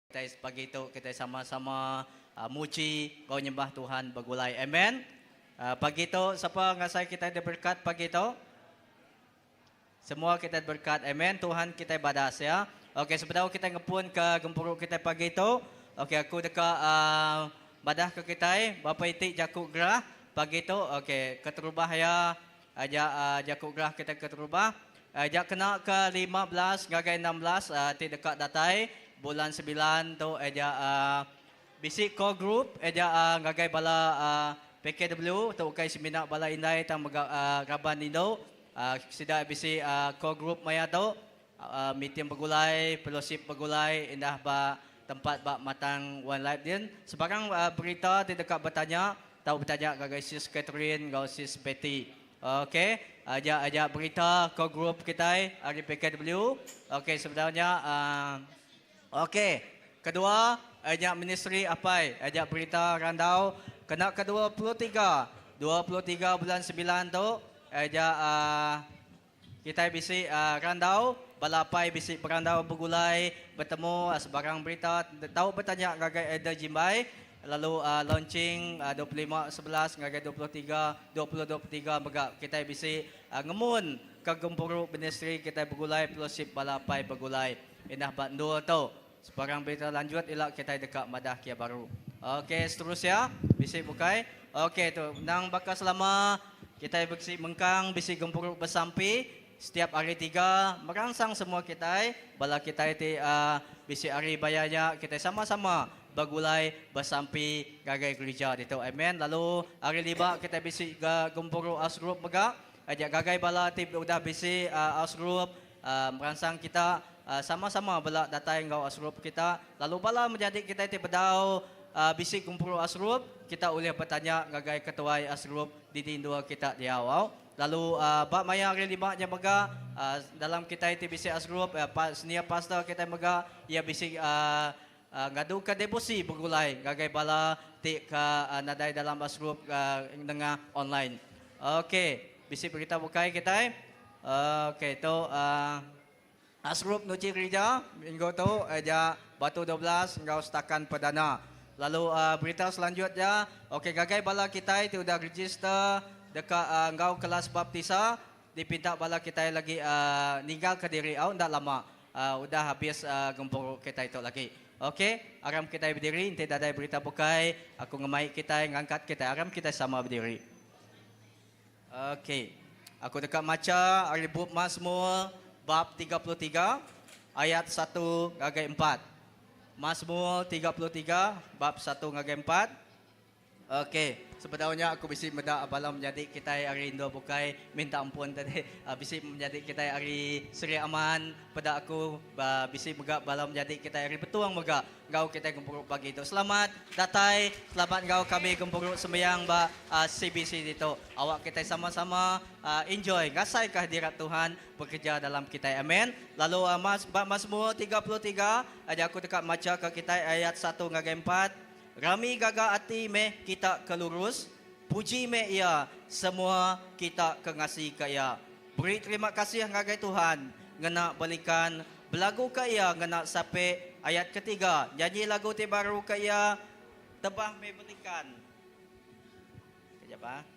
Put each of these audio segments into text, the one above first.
Kita pagi itu kita sama-sama muji, kau nyembah Tuhan begulai. Amen. Pagi itu siapa ngasai kita diberkat pagi itu? Semua kita berkat. Amen. Tuhan kita badas ya. Okey, sebentar kita ngepun ke gempuruk kita pagi itu. Okey, aku dekat badah ke kita, Bapa itik jakuk gerah pagi itu. Okey, keterubah ya. Ajak jakuk gerah kita keterubah. Ajak kena ke 15 ngagai 16 ti dekat datai. Bulan 9 tu aja bisik core group aja ngagai bala PKW tu kai seminar bala indai tang raban indo sida bisik core group maya tu meeting begulai fellowship begulai indah ba tempat ba matang one life din sebarang berita ti dekat bertanya tahu bertanya ngagai sis Catherine ngau sis Betty. Okey, aja berita core group kita hari PKW. Okey, sebenarnya okey, kedua ajak ministry apa? Ajak berita randau kena ke 23 bulan 9 tu ajak kita bisi randau balapai bisi berandau bergulai bertemu sebarang berita tahu bertanya ngagai ada jimbai lalu launching 25/11 ngagai 2023 megak kita bisi ngemun ke gempuruk ministry kita bergulai fellowship balapai bergulai indah bandu tu. Sebarang berita lanjut ilak kita dekat Madah Kia Baru. Okey, seterusnya bisi bukai. Okey tu, nang bakal selama kita bisi mengkang bisi gempuruk bersampi setiap hari 3 merangsang semua kita bala kita itu bisi hari bayanya kita sama-sama bergulai bersampi gagai gereja itu. Amen. Lalu hari 5 kita bisi gempuruk as group megak ajak gagai bala tip udah bisi as group merangsang kita sama-sama bala datai ngau asrup kita lalu bala menjadi kita ti bedau bisik kumpul asrup kita boleh bertanya ngagai ketua asrup di tindua kita di awal lalu bab maya hari 5 nya mega dalam kita ti bisik asrup senia pastor kita mega ia bisik ngadu ke deposi bergulai ngagai bala ti ke nadai dalam asrup dengan online. Okey, bisik berita bukai kita. Okey tu Asrup Nuci Gereja minggu tu aja Batu 12 engkau setakan perdana. Lalu berita selanjutnya, okey gagai bala kita itu sudah register dekat engkau kelas baptisa dipinta bala kita lagi ninggal ke diri ndak lama. Sudah habis gempur kita itu lagi. Okey, aram kita berdiri nanti ada berita bukai, aku ngemai kita ngangkat kita aram kita sama berdiri. Okey. Aku dekat maca hari buku Mazmur bab 33 ayat 1 ngagai 4. Mazmur 33 bab 1 ngagai 4. Okey, sebenarnya aku bisi medak bala menjadi kita hari Indo bukai minta ampun tadi bisi menjadi kita hari Seri Aman pada aku bisi megak bala menjadi kita hari Betuang megak ngau kita gempuruk pagi itu. Selamat datai, selamat ngau kami gempuruk sembahyang ba CBC itu. Awak kita sama-sama enjoy ngasai kehadirat Tuhan bekerja dalam kita. Amen. Lalu Mazmur 33 aja aku dekat maca ke kita ayat 1 ngagai 4. Rami gaga ati meh kita kelurus, puji meh ia semua kita kengasi kaya. Beri terima kasih ngagai Tuhan, ngena balikan belagu kaya ngena sampai ayat ketiga. Nyanyi lagu ti baru kaya tebah meh balikan. Kejap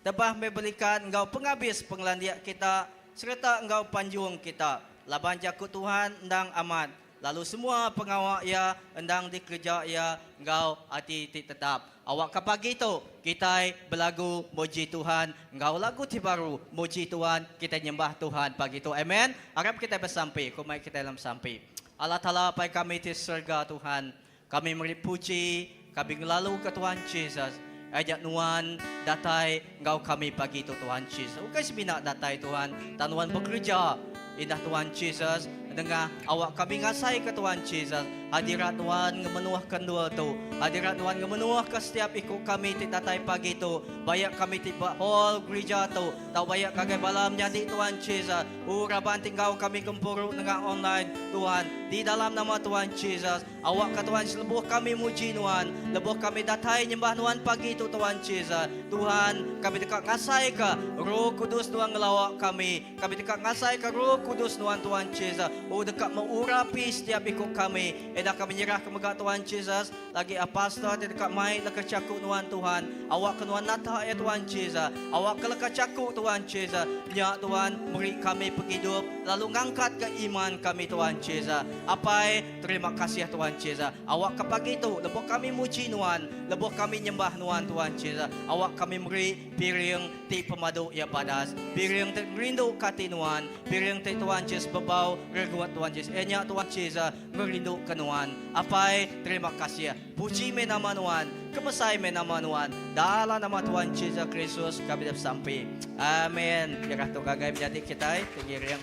Tebah meh balikan engkau penghabis penglandiak kita serta engkau panjung kita. Laban jakut Tuhan endang amat. Lalu semua pengawak ia endang dikerja ia engkau hati tetap. Awak ke pagi tu kita berlagu muji Tuhan. Engkau lagu ti baru muji Tuhan. Kita nyembah Tuhan pagi tu. Amen. Harap kita bersampai. Kumai kita dalam sampai. Allah Ta'ala pai kami di surga Tuhan. Kami beri puji. Kami ngelalu ke Tuhan Yesus. Ajak nuan datai engkau kami pagi tu Tuhan Yesus. Bukan sebinak datai Tuhan. Tanuan bekerja. Indah Tuhan Yesus. Dengar awak kami ngasai ke Tuhan Yesus. Hadirat Tuhan ngemenuahkan dua tu. Hadirat Tuhan ngemenuahkan setiap ikut kami ti datai pagi tu. Bayak kami ti whole gereja tu. Tau bayak kagai balam jadi Tuhan Yesus. Uraban tinggal kami gempuruk dengan online Tuhan. Di dalam nama Tuhan Yesus. Awak ke Tuhan lebuh kami muji Tuhan. Lebuh kami datai nyembah Tuhan pagi tu Tuhan Yesus. Tuhan kami dekat ngasai ke Roh Kudus Tuhan ngelawak kami. Kami dekat ngasai ke Roh Kudus Tuhan Yesus. Oh dekat mengurapi setiap ikut kami. Eda kami nyerah kemegat Tuhan Jesus. Lagi pastor di dekat mic lekat cakuk Tuhan. Awak kenuan nata ya Tuhan Jesus. Awak kelekat cakuk Tuhan Jesus. Ya Tuhan, beri kami penghidup. Lalu ngangkat ke iman kami Tuhan Jesus. Apa terima kasih Tuhan Jesus. Awak ke pagi itu, lebuh kami muji Tuhan. Lebuh kami nyembah Tuhan Jesus. Awak kami beri piring ti pemadu ya padas. Piring ti rindu kati Tuhan. Piring ti Tuhan Jesus bebau reguat Tuhan Jesus. Enya Tuhan Jesus merindu ke Tuhan. Apa terima kasih. Puji me nama Tuhan. Kemasai me nama Tuhan. Dalam nama Tuhan Jesus Kristus kami dapat sampai. Amin. Ya tu gagai menjadi kita pengiring.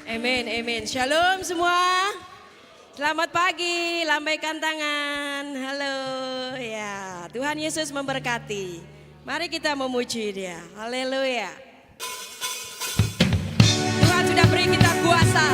Amin, amin. Shalom semua. Selamat pagi, lambaikan tangan. Halo, ya. Tuhan Yesus memberkati. Mari kita memuji Dia. Haleluya. Tuhan sudah beri kita kuasa.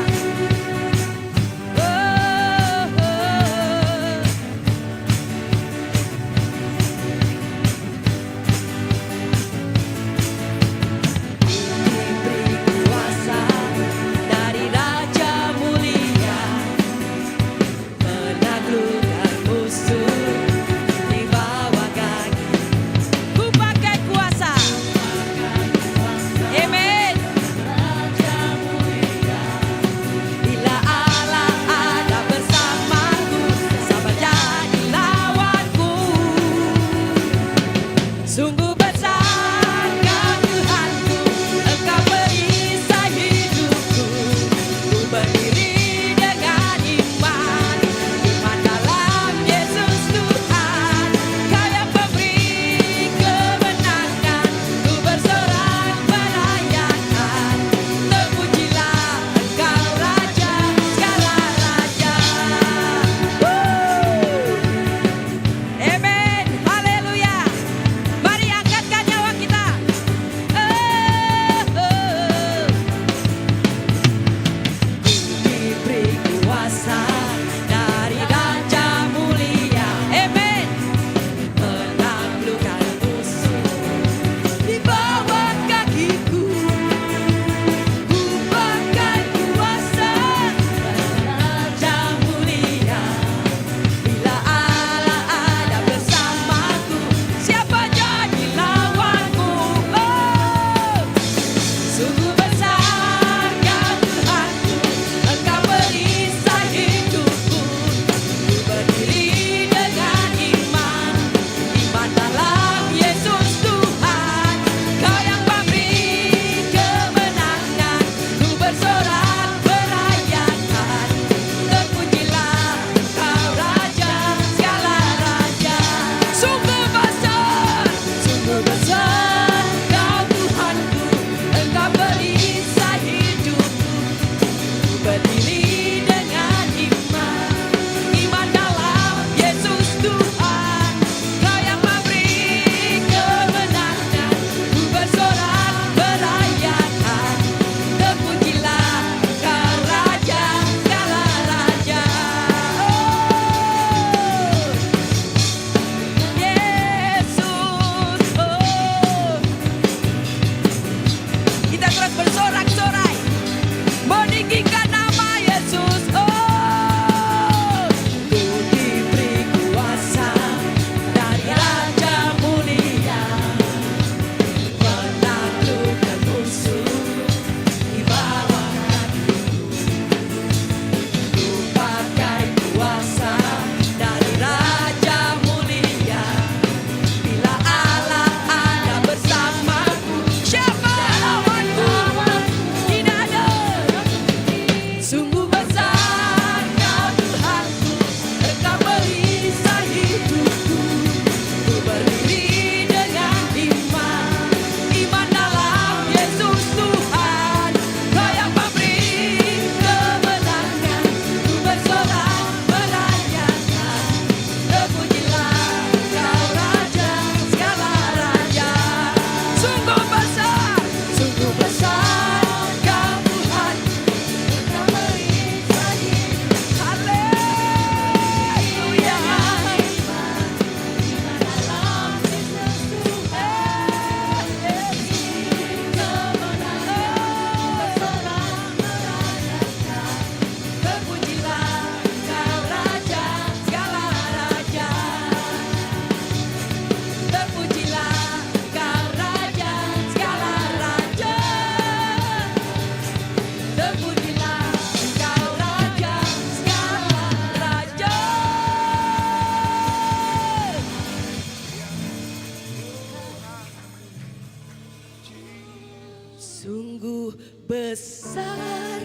besar,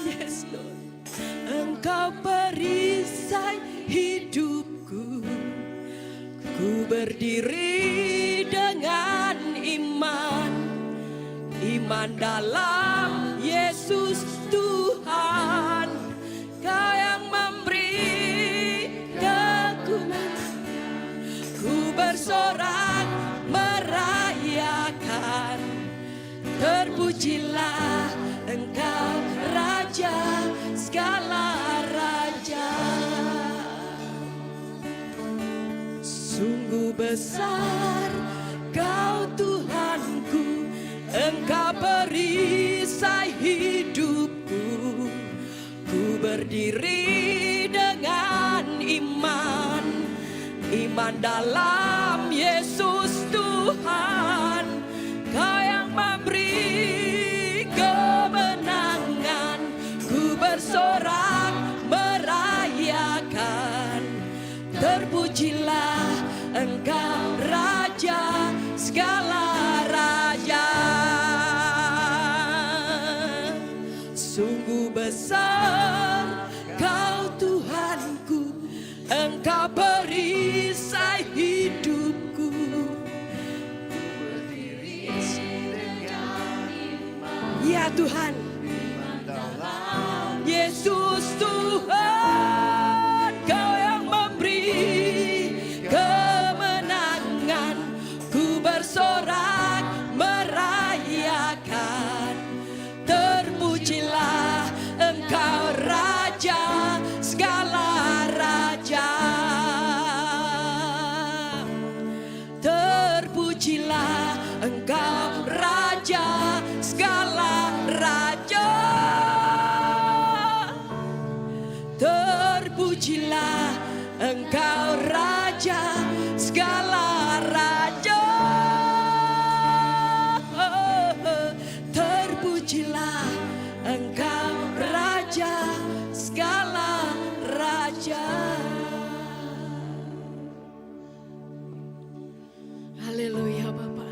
yes Lord. Engkau perisai hidupku. Ku berdiri dengan iman, iman dalam Yesus Tuhan. Kau yang memberi kegunaan. Ku bersorak merayakan, terpujilah Engkau Raja segala raja. Sungguh besar Kau Tuhanku, Engkau perisai hidupku. Ku berdiri dengan iman, iman dalam Yesus Tuhan. Kau yang memberi kemenangan. Ku bersorak merayakan, terpujilah Engkau Raja segala raja. Sungguh besar Kau Tuhanku, Engkau perisai hidupku. Ya Tuhan, Yesus Tuhan, Kau yang memberi kemenangan. Ku bersorak merayakan, terpujilah Engkau Raja segala raja. Terpujilah Engkau Raja segala raja. Terpujilah Engkau Raja segala raja. Terpujilah Engkau Raja segala raja. Haleluya Bapa.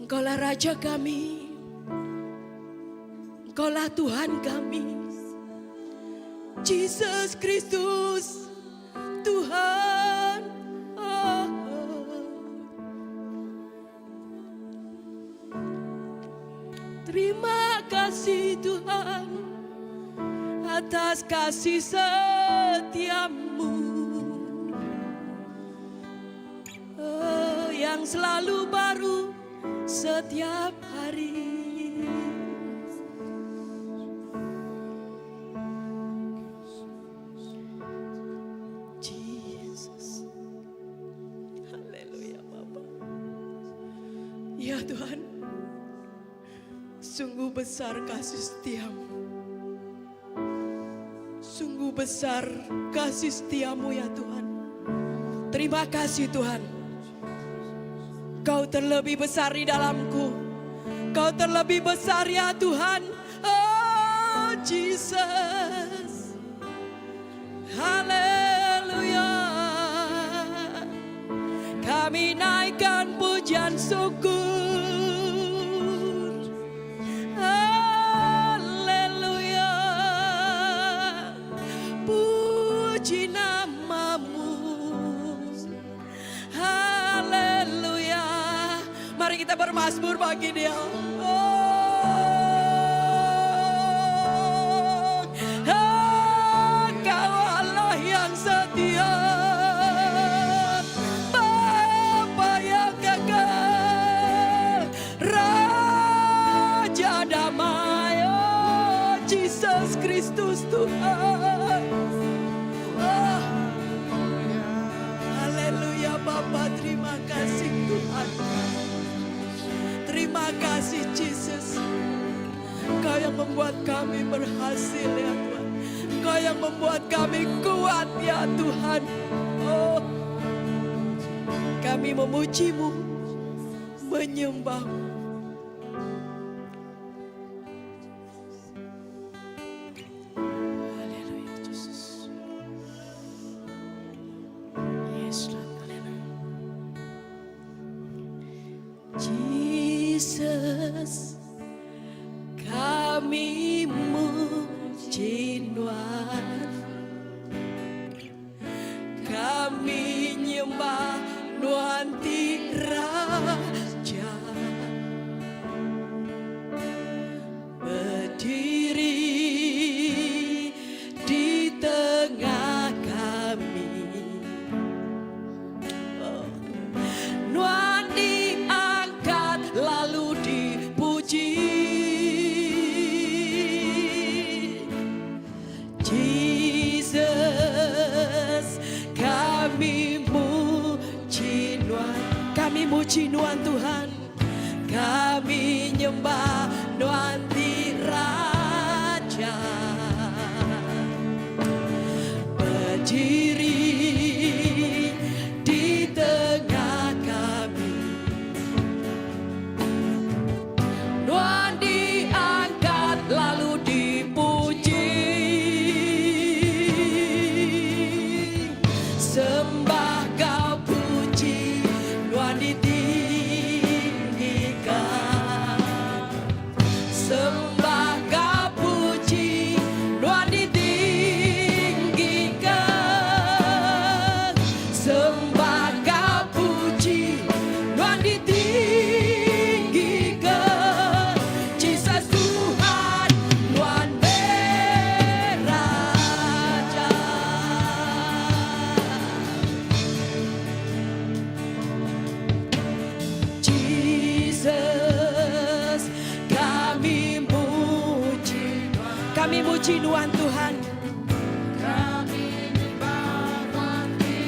Engkaulah Raja kami, Engkaulah Tuhan kami, Yesus Kristus Tuhan. Oh. Terima kasih Tuhan atas kasih setiamu, yang selalu baru setiap hari. Jesus. Haleluya Bapa. Ya Tuhan, sungguh besar kasih setiamu. Sungguh besar kasih setiamu ya Tuhan. Terima kasih Tuhan. Kau terlebih besar di dalamku. Kau terlebih besar ya Tuhan. Oh Jesus. Haleluya. Kami naikkan pujian syukur. Haleluya. Puji namamu. Haleluya. Mari kita bermazmur bagi Dia. Kau Allah yang setia, Bapa yang kekal, Raja damai, oh Jesus Kristus Tuhan. Oh, haleluya Bapa, terima kasih Tuhan. Terima kasih Jesus. Engkau yang membuat kami berhasil ya Tuhan. Engkau yang membuat kami kuat ya Tuhan. Oh, kami memuji-Mu, menyembah-Mu. Haleluya Jesus. Yes Lord, haleluya. Jesus. Jesus, kami muji Tuhan, kami nyembah nuanti Raja, berdiri di tengah kami. Nuan diangkat lalu dipuji, Jesus, kami muji Nuan Tuhan, kami nyembah Nuan di Raja, berdiri di tengah kami. Nuan diangkat lalu dipuji, sembah kau puji, Nuan ditinggikan, sembah kau puji, Nuan ditinggikan, sembah kau puji, Nuan ditinggikan. Jesus Tuhan, Nuan beraja. Jesus, kami muji Nuan Tuhan,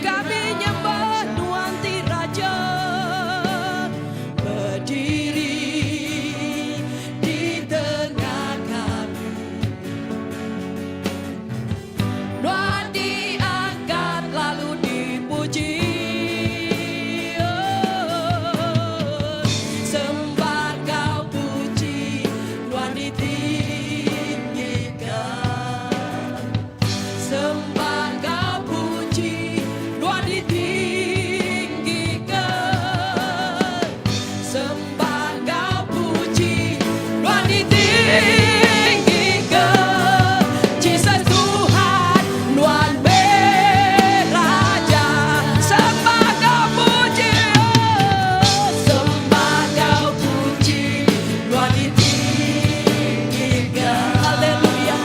kami nyembah Nuan ti Raja, berdiri di tengah kami. Nuan diangkat lalu dipuji, sembah kau puji, Nuan ditinggikan, sembah kau puji, Nuan ditinggikan, sembah kau puji, Nuan ditinggikan. Jesus Tuhan, Nuan beraja, sembah kau puji, sembah kau puji, Nuan ditinggikan. Haleluya,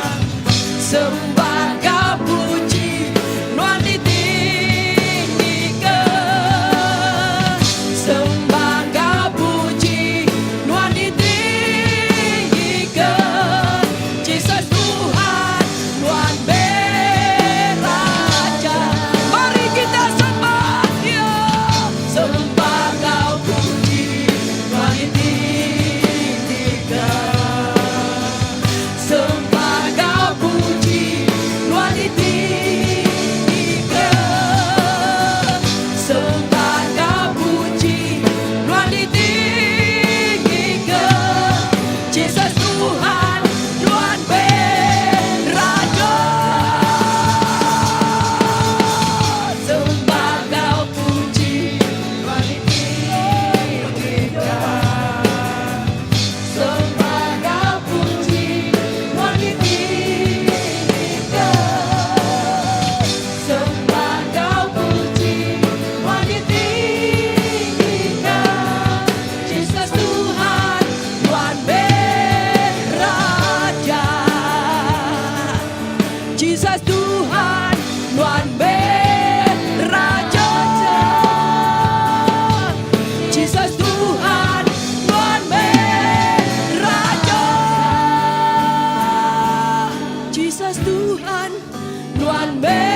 sembah kau puji, Nuan ditinggikan, sembah kau puji, Nuan ditinggikan. Jesus Tuhan, Nuan beraja, mari kita sembah Dia, sembah kau puji, Nuan ditinggikan, sembah kau puji, Nuan ditinggikan, sembah kau puji, Nuan ditinggikan. Jesus Tuhan, Nuan beraja, sembah kau puji, Nuan ditinggikan, sembah kau puji, Nuan ditinggikan, sembah kau puji, Nuan ditinggikan. Jesus Tuhan, Nuan beraja, Jesus Tuhan, Nuan beraja, Jesus Tuhan, Nuan beraja, Jesus Tuhan, Nuan beraja.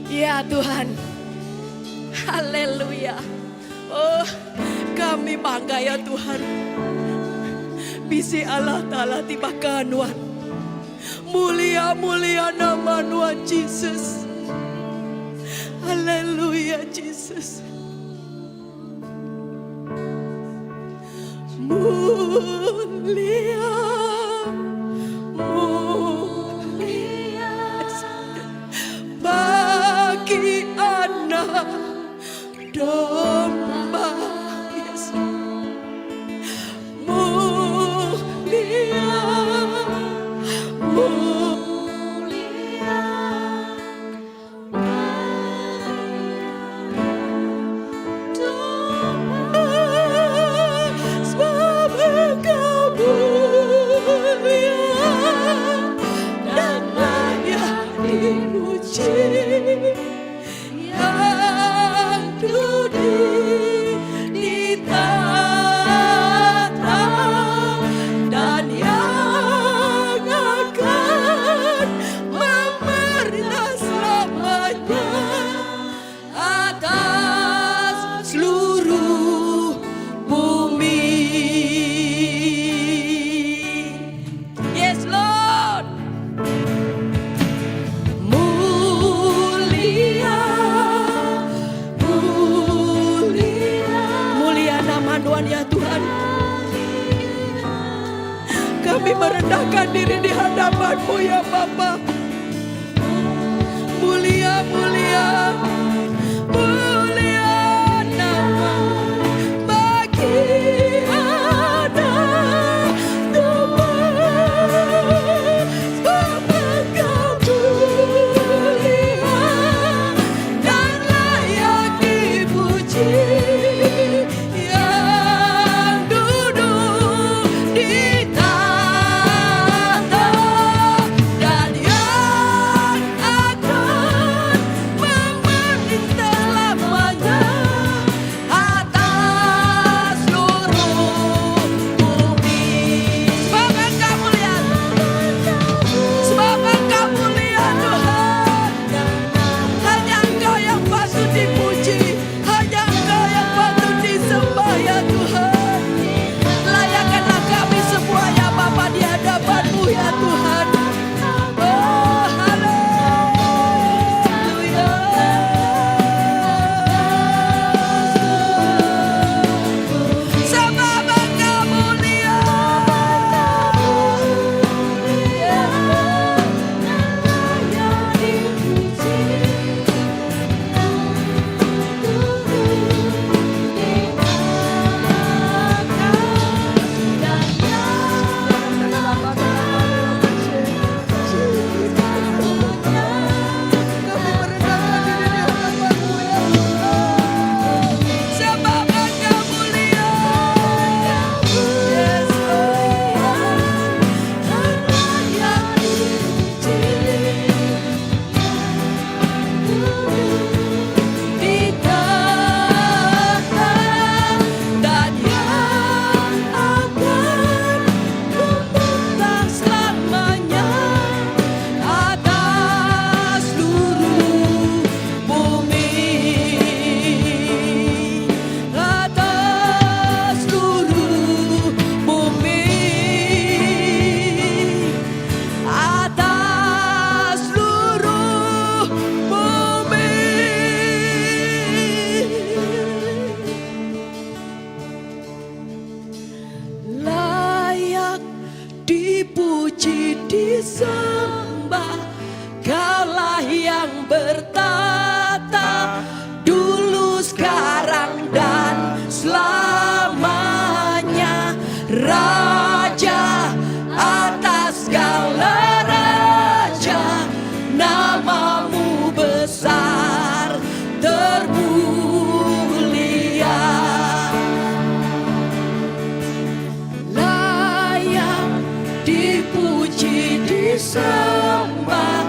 Ya Tuhan, haleluya. Oh, kami bangga ya Tuhan, bisi Allah Ta'ala tiba Nuan. Mulia nama Nuan Jesus. Haleluya Jesus. Mulia, mulia bagi anak domba. Yes. Mulia, mulia, domba, sebab Engkau mulia dan layak dipuji. Yang duduk di tahta dan yang akan memerintah selamanya atas seluruh bumi. Yes, Lord. Mulia, mulia, mulia nama Tuhan ya Tuhan. Kami merendahkan diri di hadapan-Mu ya Bapa. Mulia, mulia, mulia nama bagi anak domba. Sebab Engkau mulia dan layak dipuji. Yang duduk di tahta dan yang akan memerintah lamanya atas seluruh bumi. Sebab Engkau mulia, sebab Engkau mulia Tuhan. Hanya Engkau yang patut dipuji, hanya Engkau yang patut disembah ya Tuhan. Layakkanlah kami semua ya Bapa di hadapan-Mu ya Tuhan. Oh, haleluya. Sebab Engkau mulia, layak dipuji. Sebab Engkau mulia, yes Lord, layak dipuji. Di tahta dan yang akan memerintah selamanya atas seluruh bumi, atas seluruh bumi, atas seluruh bumi. Layak dipuji, disembah, Kaulah yang bertata dulu, sekarang dan selamanya. Raja atas segala raja, namamu besar termulia. Layak dipuji, disembah,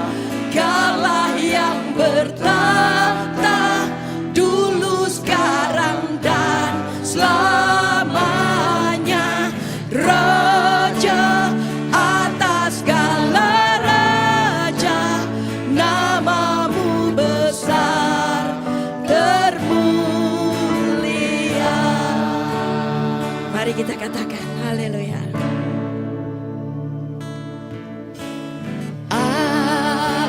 Kaulah yang bertata dulu, sekarang dan selamanya. Raja atas segala raja, namamu besar termulia. Mari kita katakan haleluya.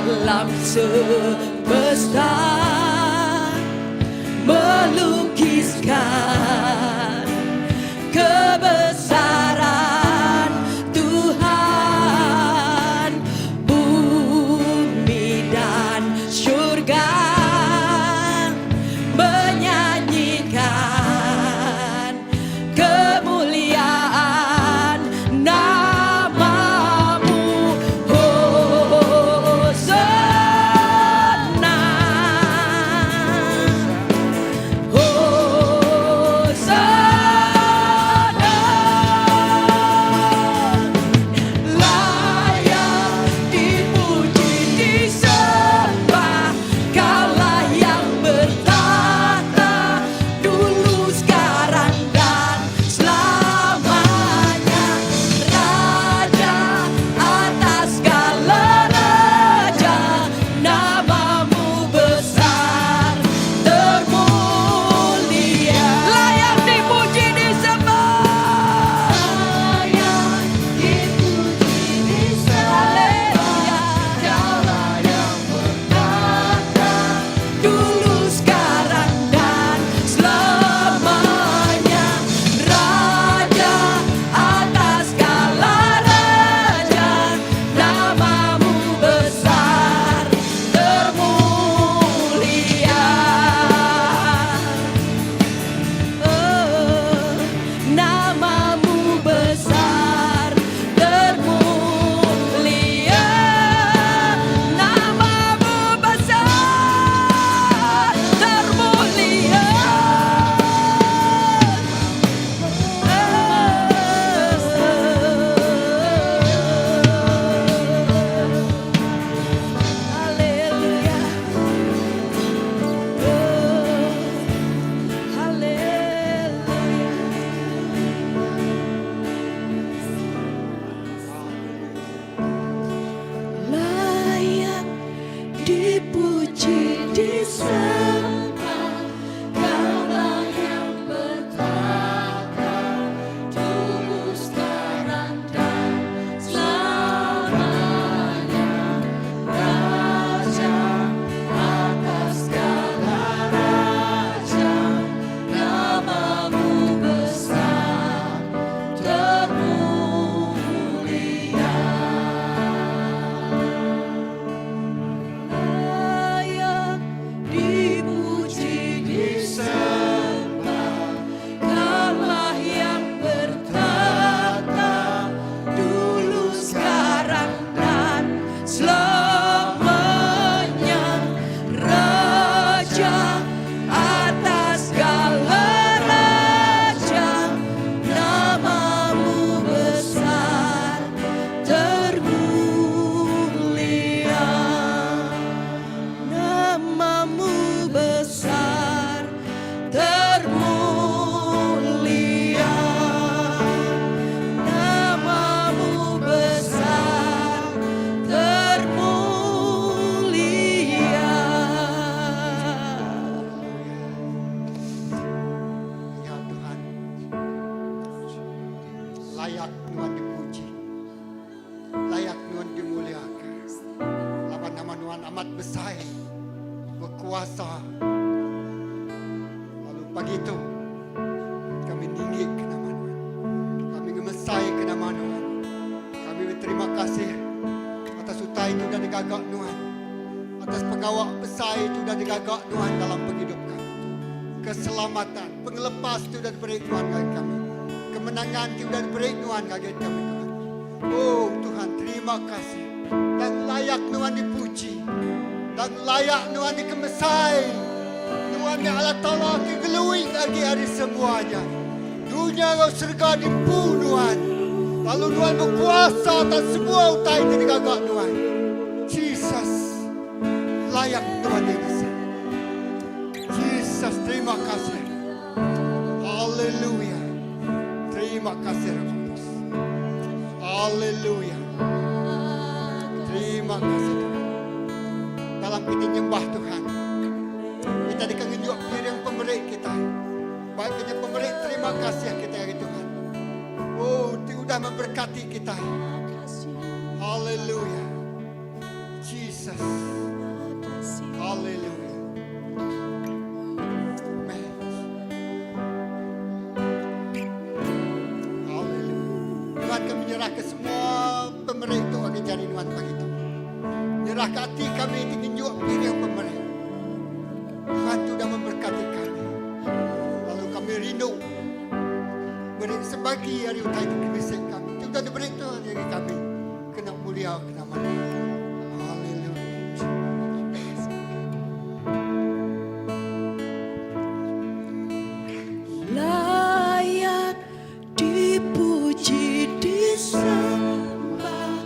Alam semesta melukiskan kebesaran Tuhan. Bumi dan surga menyanyi layak Tuhan dipuji, layak Tuhan dimuliakan. Lawan nama Tuhan amat besar, berkuasa. Lalu pagi itu kami tinggi ke nama Tuhan, kami ngemesai ke nama Tuhan. Kami berterima kasih atas utai itu dan digagak Tuhan, atas pengawal besar itu dan digagak Tuhan dalam penghidup kami. Keselamatan, pengelepas itu dan diberi Tuhan bagi kami. Kemenangan itu dan diberi Tuhan bagi kami Tuhan. Oh Tuhan, terima kasih. Dan layak Tuhan dipuji, dan layak Tuhan dikemesai. Tuhan ya Allah Ta'ala kegelui lagi hari semuanya. Dunia kau serga dimpu Tuhan. Lalu Tuhan berkuasa atas semua utai itu digagak Tuhan. Jesus, layak Tuhan yang besar. Jesus, terima kasih. Haleluya. Terima kasih Roh Kudus. Haleluya. Terima kasih Tuhan. Dalam kita nyembah Tuhan, kita dikengenyuk diri yang pemberi kita. Baik punya pemberi, terima kasih kita hari Tuhan. Oh, Dia sudah memberkati kita. Haleluya. Jesus. Haleluya. Tuhan, kami menyerah ke semua pemberi itu akan jadi Tuhan pagi itu. Menyerah ke hati kami tinjuk diri yang pemberi. Tuhan sudah memberkati kami. Lalu kami rindu beri sebagi hari utai itu kemisik kami. Sudah diberi Tuhan yang kami kena mulia kena mana. Haleluya. Layak dipuji disembah,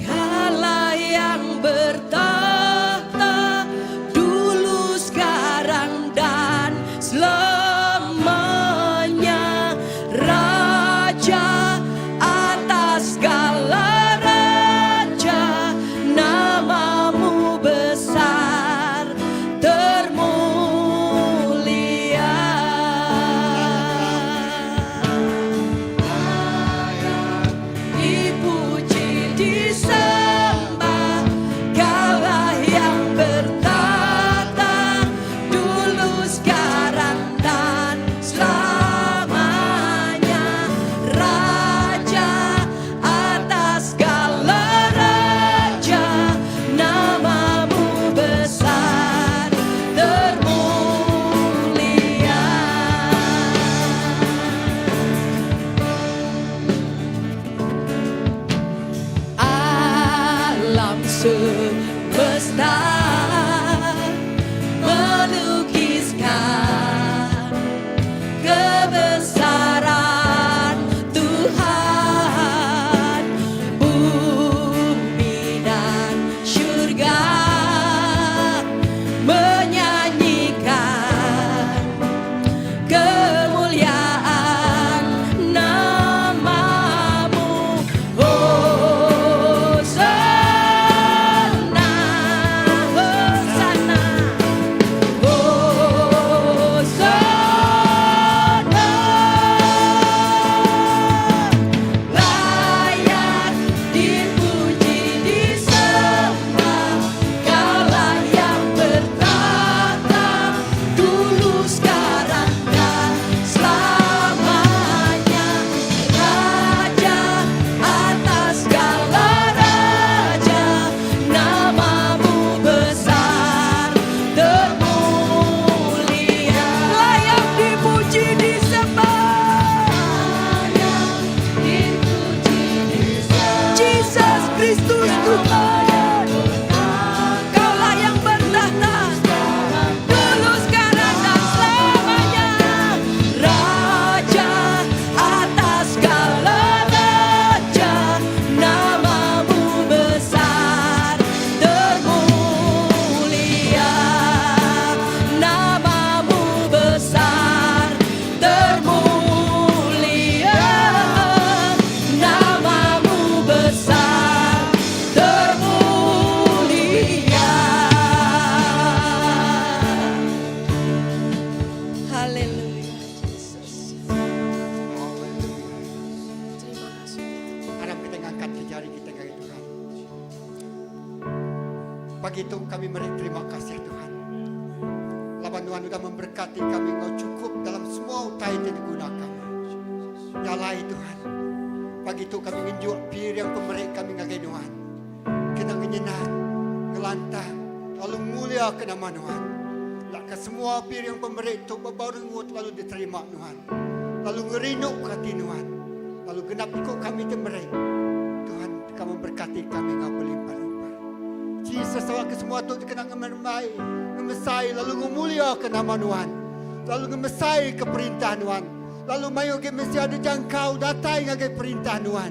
Kala yang bertahta dulu sekarang dan selamanya, Raja atas segala raja, Pagi itu kami beri terima kasih Tuhan. Laban Tuhan sudah memberkati kami, Engkau cukup dalam semua utai yang digunakan. Nyalai Tuhan. Pagi itu kami nginjuk pir yang pemberi kami ngagai Tuhan. Kena ngenyenang, ngelantang, lalu mulia ke nama Tuhan. Lakah semua pir yang pemberi itu berbarengut lalu diterima Tuhan. Lalu ngerinuk hati Tuhan. Lalu genap ikut kami temberi. Tuhan, kamu berkati kami Engkau berlimpah-limpah. Jesus awak ke semua tu kena ngemermai, ngemesai, lalu ngemulia ke nama Tuhan. Lalu ngemesai ke perintah Tuhan. Lalu mayu ke mesti ada jangkau datai ngagai perintah Tuhan.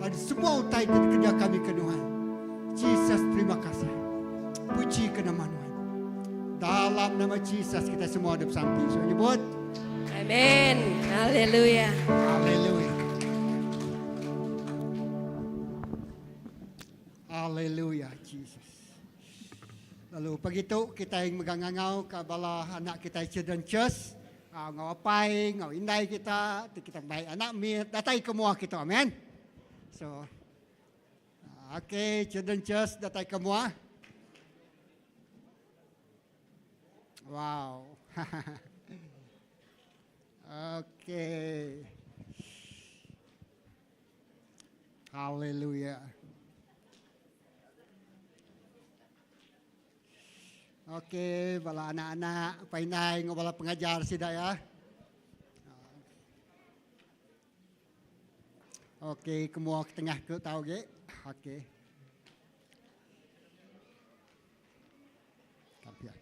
Ada semua utai kerja kami ke Tuhan. Jesus, terima kasih. Puji ke nama Tuhan. Dalam nama Jesus kita semua ada bersampai. So nyebut. Amin. Haleluya. Haleluya. Haleluya, Jesus. Lalu pagi itu kita yang megang-ngau ke bala anak kita children church. Ngau apai, ngau indai kita baik anak mir, datai ke muah kita, amen. So, okay, children church datai ke muah. Wow. Okay. Hallelujah. Okay, bala anak-anak, painay, bala pengajar sida ya. Okay, kemua ke tengah ke tahu ke? Okay. Kampiah.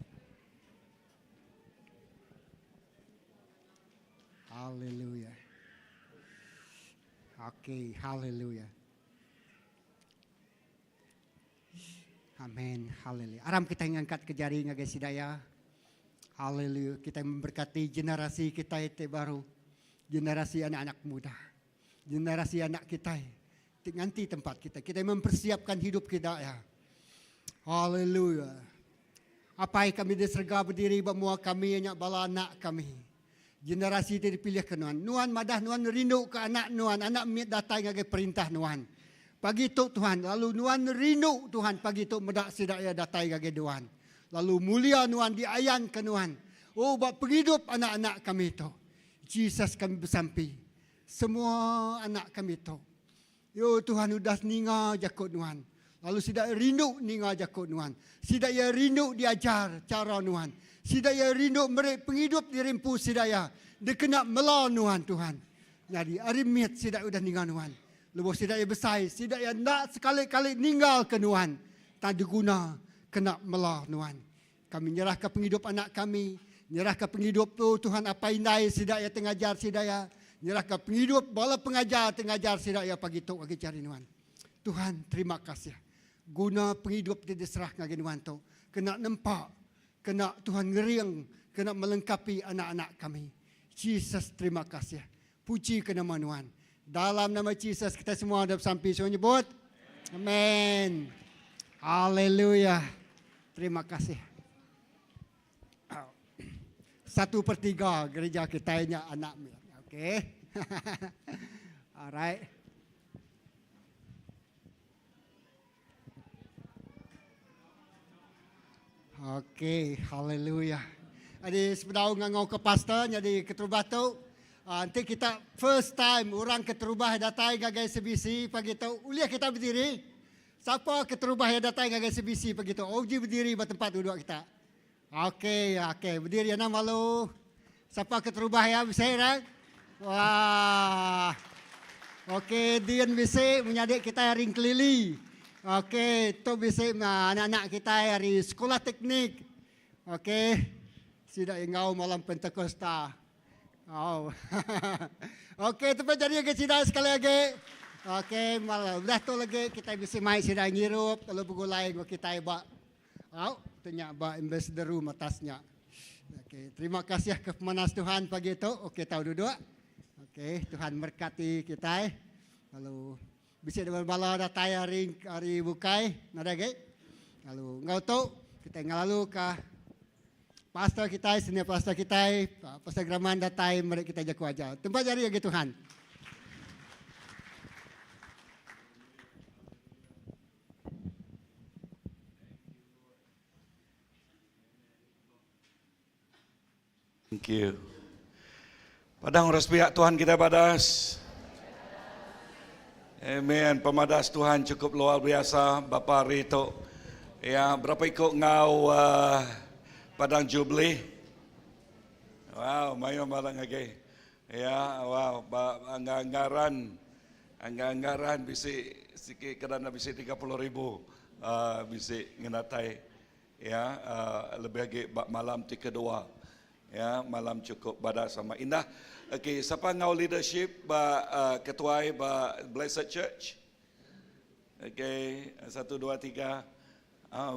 Hallelujah. Okay, hallelujah. Amin, haleluya. Aram kita ngangkat ke jari ngagai sidaya. Haleluya, kita memberkati generasi kita itu baru. Generasi anak-anak muda. Generasi anak kita. Nanti tempat kita. Kita mempersiapkan hidup kita ya. Haleluya. Apa yang kami diserga berdiri semua kami hanya bala anak kami. Generasi itu dipilih ke Nuan. Nuan madah Nuan rindu ke anak Nuan. Anak mit datang ngagai perintah Nuan. Pagi itu Tuhan, lalu Nuan rindu Tuhan pagi itu medak sidaya datai gage Tuhan. Lalu mulia Nuan diayan ke Nuan. Oh, bak penghidup anak-anak kami itu. Jesus kami bersampi. Semua anak kami itu. Yo Tuhan udah ninga jakut Nuan. Lalu sidaya rindu ninga jakut Nuan. Sidaya rindu diajar cara Nuan. Sidaya rindu mereka penghidup dirimpu sidaya. Dia kena melawan Nuan Tuhan. Jadi arimit sidaya udah ninga Nuan. Lepas tidak besar, tidak yang nak sekali-kali ninggal ke Nuhan. Tak diguna, kena melah Nuhan. Kami nyerahkan penghidup anak kami. Nyerahkan penghidup tu Tuhan apa indai tidak ya tengajar sidaya. Nyerahkan penghidup bala pengajar tengajar sidaya pagi tu bagi cari Nuhan. Tuhan terima kasih. Guna penghidup di diserah ngagi Nuhan tu. Kena nampak, kena Tuhan ngeriang, kena melengkapi anak-anak kami. Jesus terima kasih. Puji ke nama Nuhan. Dalam nama Jesus kita semua ada sampai so nyebut. Amin. Haleluya. Terima kasih. 1/3 gereja kita ini anak. Okey. Alright. Okey, haleluya. Jadi sebenarnya ngau ke pastor jadi ketua batu. Nanti kita first time orang keterubah datang gagai sebisi pagi tu. Uliah kita berdiri. Siapa keterubah yang datang gagai sebisi pagi tu? Oji berdiri di tempat duduk kita. Okey, berdiri ya malu. Siapa keterubah ya bisa ya? Wah. Okey, Dian bisa menyadik kita ring kelili. Okey, tu bisa anak-anak kita dari sekolah teknik. Okey. Sidak engau malam Pentakosta. Oh. Okey, tu jadi lagi sidang sekali lagi. Okey, malah dah tu lagi kita bisa mai sidang ngirup kalau begulai kita ba. Oh, tanya ba ambassador room atasnya. Okey, terima kasih ke pemanas Tuhan pagi itu. Okey, tahu duduk. Okey, Tuhan berkati kita. Lalu bisa dengan bala datai hari bukai, nada ge. Lalu ngau tu kita ngalalu ke pastor kita, senior pastor kita, pastor Graman datai mereka kita jago aja. Tempat jari lagi Tuhan. Thank you. Padang uras pihak Tuhan kita padas. Amen. Pemadas Tuhan cukup luar biasa. Bapa Rito. Ya, berapa ikut ngau padang Jubilee? Wow, mayo malang lagi. Ya, wow, anggaran bisi sikit kerana bisi 30,000 bisi ngenatai. Ya, lebih lagi malam kedua. Ya, malam cukup badas sama indah. Okey, siapa ngau leadership ketuai Blessed Church? Okey, 1 2 3.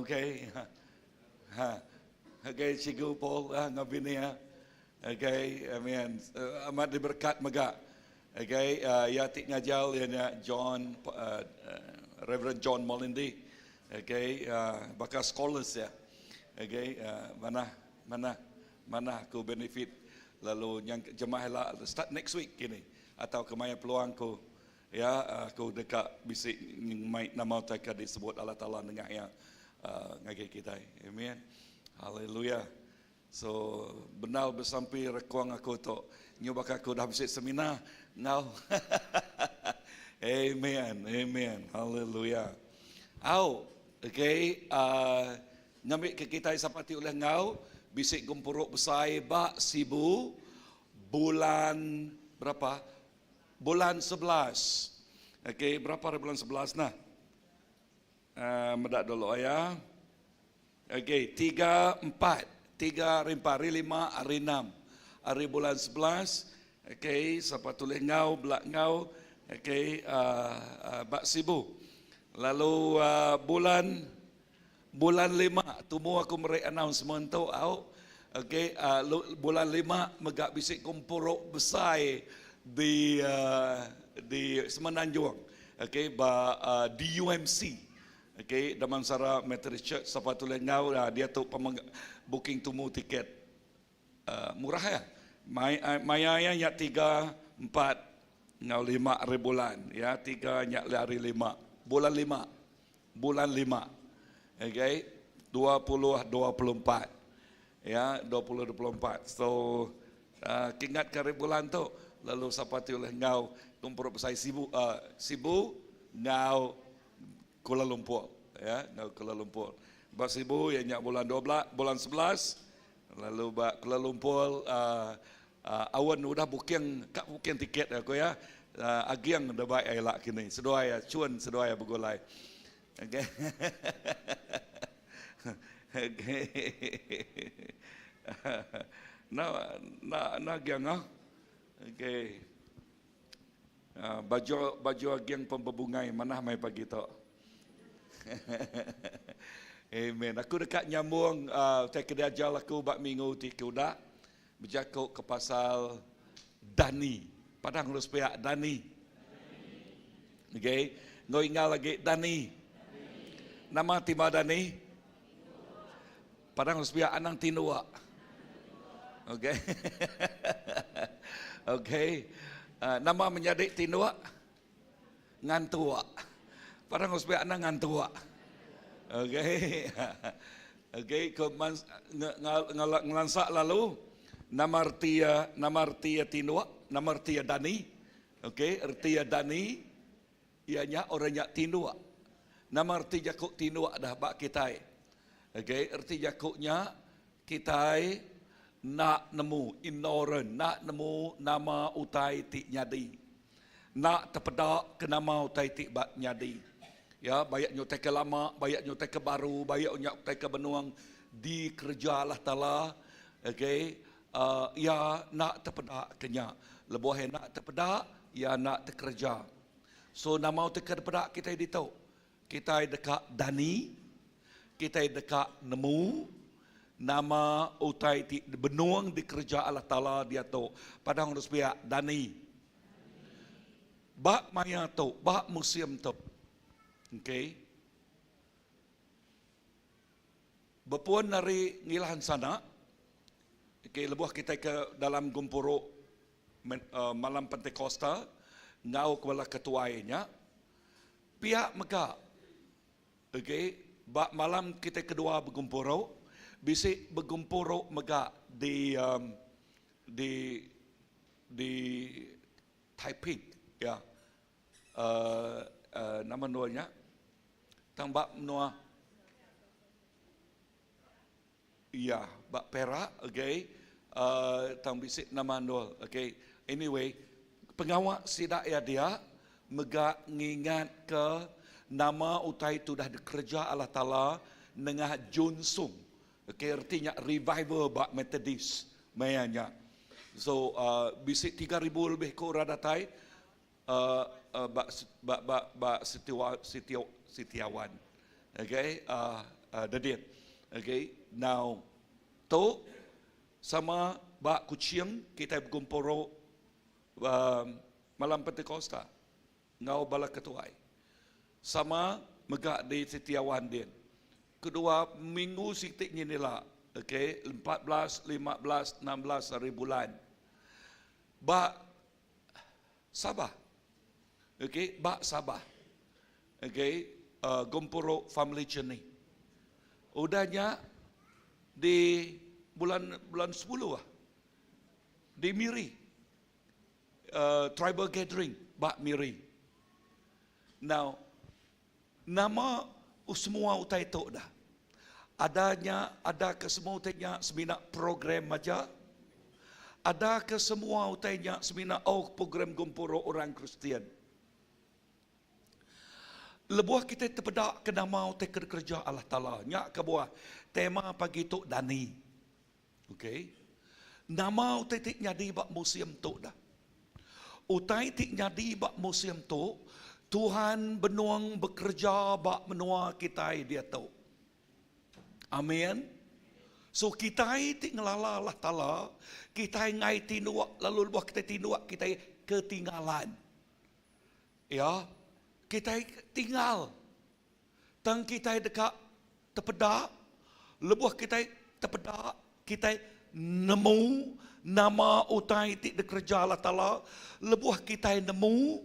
Okey. Okey, Cikgu Paul ngabini ya. Okey, amen. Amat diberkat mega. Okey, ya tik ngajal ya John Reverend John Molindi. Okey, bakal scholars ya. Okey, mana aku benefit lalu yang jemaah lah start next week gini atau kemaya peluangku ya aku dekat bisik mai nama mereka disebut Allah Taala dengan yang ngagai kita. Amen. Haleluya. So benar bersampai rekuang aku tu nyubak aku dah bisik seminar now. Amen. Amen. Haleluya. Okay, ngambil ke kita seperti oleh ngau bisik gempuruk besar bak sibu bulan berapa? Bulan 11. Okey, berapa bulan 11 nah? Medak dulu ya. Okey, 3 4, 3 hari 4, hari 5, hari 6. Hari bulan 11. Okey, siapa tulis ngau, belak ngau. Okey, bak sibu. Lalu bulan 5 tumu aku meri announcement tu okey bulan 5 megak bisik kumpuruk besar di Semenanjung okey di UMC okey Damansara Methodist Church sepatutnya ngau dia tu booking tumu tiket murah ya maya ya 3 4 ngau 5 hari bulan ya 3 nya hari 5 bulan 5 okay, 2024 ya 2024 so ingat kari bulan tu lalu sapati oleh ngau kumpul besar sibu ngau Kuala Lumpur ya ngau Kuala Lumpur bak sibu yang nyak bulan 12 bulan 11 lalu bak Kuala Lumpur awan udah booking tiket aku ya agiang dah baik elak kini sedua ya cuan sedua ya begulai. Okay. Okay. Na giang Okay. Baju agiang pembebungai mana mai pagi tu. Amen. Aku dekat nyambung saya kedajar aku bak minggu kuda berjakuk ke pasal Dani. Padang lu supaya Dani. Okay. Ngau ingat lagi Dani. Nama Timah Dani. Padang Rusbiak Anang Tinua. Okay. Okay. Nama menjadi Tinua. Ngantua. Padang Rusbiak Anang Ngantua. Okay. Okay. Ngelansak lalu. Nama artia Tinua. Nama artia Dani. Okay. Artia Dani. Ianya orangnya Tinua. Nama arti jakuk tinua dah bak kita. Okey, arti jakuknya kita nak nemu ignorant, nak nemu nama utai tik nyadi. Nak terpedak ke nama utai tik bak nyadi. Ya, banyak nyotai ke lama, banyak nyotai ke baru, banyak nyotai ke benuang di kerja Allah Taala. Okey, ya nak terpedak kenya. Lebuh nak terpedak, ya nak terkerja. So nama utai terpedak kita ditau. Kita dekat Dani, kita dekat nemu nama utai benuang di kerja Allah Taala dia tu. Padang harus biak Dani. Bak maya tu, bak museum tu. Okay. Berpuan dari ngilahan sana. Okay, lebuh kita ke dalam gumpuruk malam Pentekosta, ngau kepala ketuainya. Pihak Mekah. Okey, bak malam kita kedua bergumpuruk, bisik bergumpuruk megak di di Taiping ya. Nama nuanya tang bak menua ya bak Perak, okay. Tang bisik nama nol, okay. Anyway, pengawal sidak ya dia megak ngingat ke nama utai tu dah dikerja Allah Taala nengah Junsung, okay. Artinya revival bak Methodist mayanya. So bisik 3,000 lebih ko radatai bak Setiawan, okay. Dadit, okay. Now tu sama bak Kuching kita berkumpul malam Pentakosta ngau bala ketuai sama megak di Setiawan din. Kedua minggu sitiknya nila, okay. 14, 15, 16 hari bulan bak Sabah, okay. Bak Sabah, okay. Gomporo family journey udahnya di bulan 10 di Miri, tribal gathering bak Miri. Now nama semua utai itu dah ada ke semua utainya semina program aja, ada ke semua utainya semina program Gomporo orang Kristian. Lebuah kita terpedak ke nama utai kerja Allah Ta'ala. Nyak ke buah tema pagi tu Dani. Okay. Nama utai tik nyadi bak museum tu dah. Utai tik nyadi bak museum tu, Tuhan benuang bekerja bak menua kita dia tu. Amin. So kita tik ngelala Allah Ta'ala, kita ngai tinuak, lalu lebuah kita tinuak, kita ketinggalan. Ya. Kita tinggal. Tang kita dekat terpedak, lebuh kita terpedak, kita nemu nama utai tik dikerja Allah Ta'ala, lebuh kita nemu,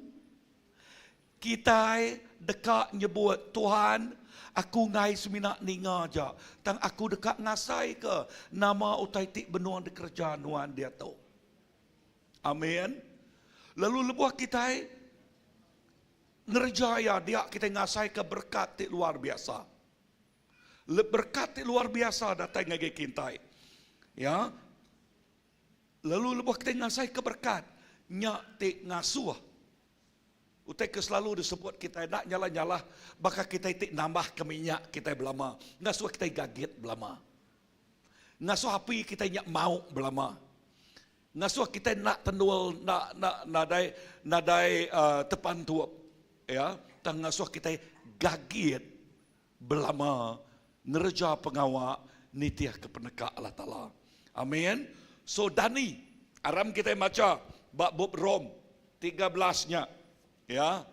kita dekat nyebut Tuhan, aku ngai semina ninga aja. Tang aku dekat ngasai ke nama utai tik benuang dikerja nuan dia tu. Amin. Lalu lebuh kita ngerjaya dia kita ngasai ke berkat ti luar biasa. Berkat ti luar biasa datang ngage kintai. Ya. Lalu lebuh kita ngasai ke berkat nyak ti ngasuh. Utai ke selalu disebut kita nak nyala-nyala baka kita ti nambah ke minyak kita belama. Ngasuh kita gagit belama. Ngasuh api kita nyak mau belama. Ngasuh kita nak tendul nadai tepan tuap. Ya, tang ngasuh kita gagit belama ngerja pengawak nitiah kepeneka Allah Ta'ala. Amin. So Dani, aram kita maca bab bub Rom 13-nya. Ya,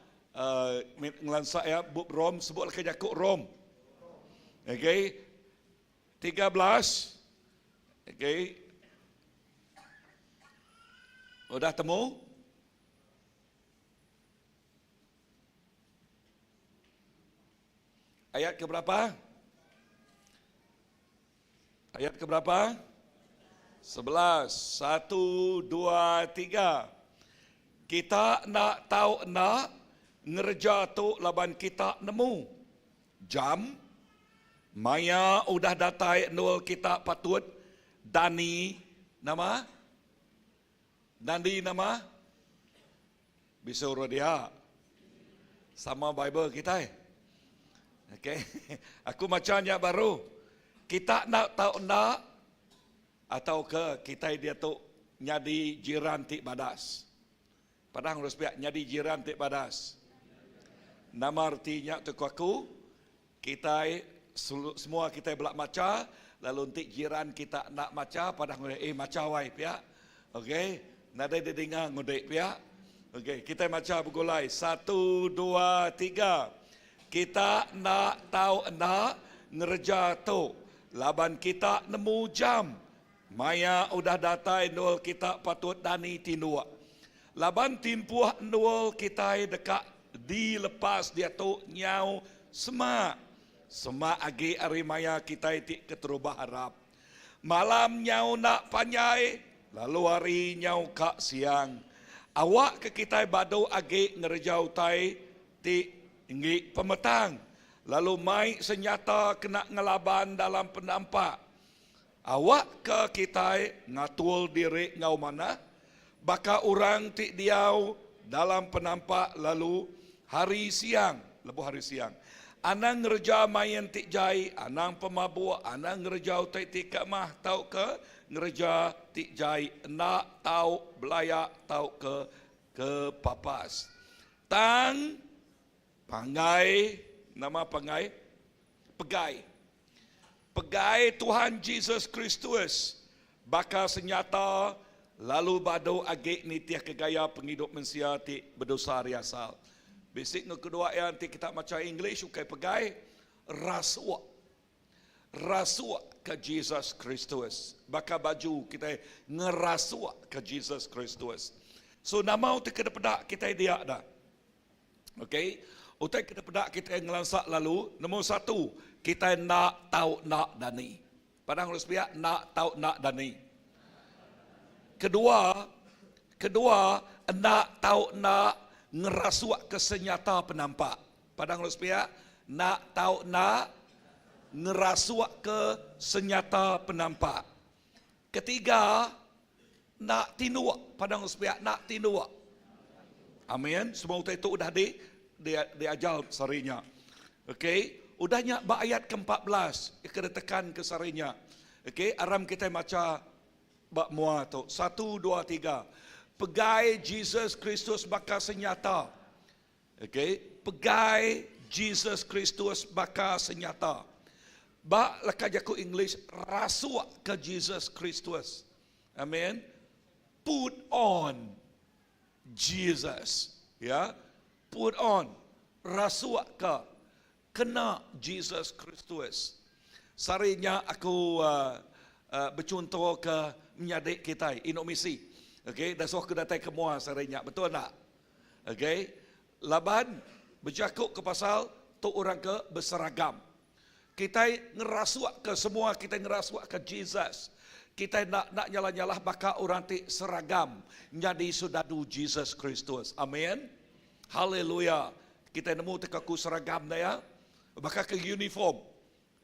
ngelansa ya bub Rom sebut ke Jakub Rom. Okay. 13. Okay. Udah temu? Ayat ke berapa? Ayat ke berapa? 11. 1, 2, 3. Kita nak tahu nak ngerja tu laban kita nemu. Jam. Maya udah datai nol kita patut. Dani nama? Dani nama? Bisa urut dia. Sama Bible kita. Okay. Aku macamnya baru. Kita nak tahu nak atau ke kita dia tu nyadi jiran tik badas. Padang harus pihak nyadi jiran tik badas. Nama artinya tu aku kita semua kita belak maca lalu tik jiran kita nak maca padang maca wai pihak. Okey. Nada dia dengar ngudek pihak. Okey, kita maca bergulai 1 2 3. Kita nak tahu nak ngerja tu. Laban kita nemu jam. Maya udah datai nol kita patut Dani tinua. Laban timpuah nol kita dekat dilepas dia tu nyau semak. Semak agi ari maya kita itik keterubah harap. Malam nyau nak panjai lalu hari nyau kak siang. Awak ke kita badu agi ngerjau tai ti inggi pemetang. Lalu mai senjata kena ngelaban dalam penampak. Awak ke kita ngatul diri ngau mana? Baka orang ti diau dalam penampak lalu hari siang. Lebu hari siang. Anang ngerja mayan ti jai, anang pemabuk, anang ngerjau tai ti kamah tau ke ngerja ti jai, nak tau belayak tau ke papas. Tang pangai, nama pangai, pegai. Pegai Tuhan Yesus Kristus, baka senyata lalu badu agik ni tiah kegaya penghidup manusia ti berdosa riasal. Basic kedua yang kita macam English ukai pegai rasua. Rasua ke Jesus Kristus. Baka baju kita ngerasua ke Jesus Kristus. So nama utai kena pedak kita dia dah. Okay? Utai kena pedak kita ngelansak lalu. Nombor satu, kita nak tahu nak dani. Padang harus biak nak tahu nak dani. Kedua, nak tahu nak ngerasuak ke senyata penampak. Padang Ruspia, nak tahu nak ngerasuak ke senyata penampak. Ketiga, nak tinuak. Padang Ruspia, nak tinuak. Amin. Semua itu udah diajar sarinya. Okey, udahnya ayat ke-14 kena tekan ke sarinya. Okey, aram kita baca bab mua tu. 1 2 3. Pegai Jesus Kristus baka senyata. Okay? Pegai Jesus Kristus baka senyata. Ba laka jaku English rasua ke Jesus Kristus. Amen. Put on Jesus. Ya. Put on. Rasua ke. Kena Jesus Kristus. Sarinya aku bercontoh ke menyadik kita. Inomisi. Okey, dah suruh ke datai kemua sarinya. Betul tak? Okey. Laban berjakuk ke pasal tu orang ke berseragam. Kita ngerasuak ke semua, kita ngerasuak ke Jesus. Kita nak nyalah-nyalah baka orang ti seragam jadi sudadu Jesus Kristus. Amin. Haleluya. Kita nemu tekaku seragam dah ya. Baka ke uniform.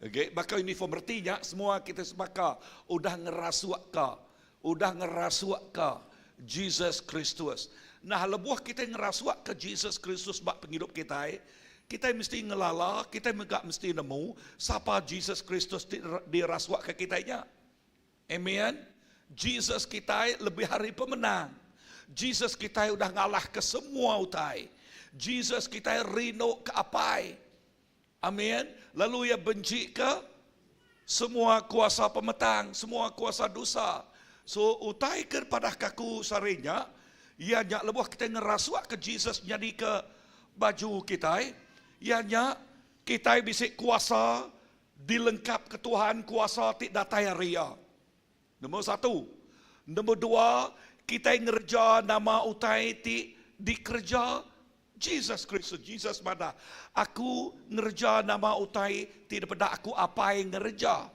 Okey, baka uniform artinya semua kita sebaka udah ngerasuak ke. Udah ngerasuak ke Jesus Kristus. Nah, lebuh kita ngerasuak ke Jesus Kristus bak penghidup kita, kita mesti ngelala, kita mesti nemu siapa Jesus Kristus dirasuak ke kitanya. Amen. Jesus kita lebih hari pemenang. Jesus kita udah ngalah ke semua utai. Jesus kita rino ke apai. Amin. Lalu ia benci ke semua kuasa pemetang, semua kuasa dosa. So utai kepada kaku sarinya, ianya lebuh kita ngerasuak ke Jesus jadi ke baju kita, ianya kita bisa kuasa dilengkap ke Tuhan kuasa tidak datai ria. Nombor satu. Nombor dua, kita ngerja nama utai ti dikerja Jesus Kristus. Jesus mana? Aku ngerja nama utai tidak pada aku apa yang ngerja.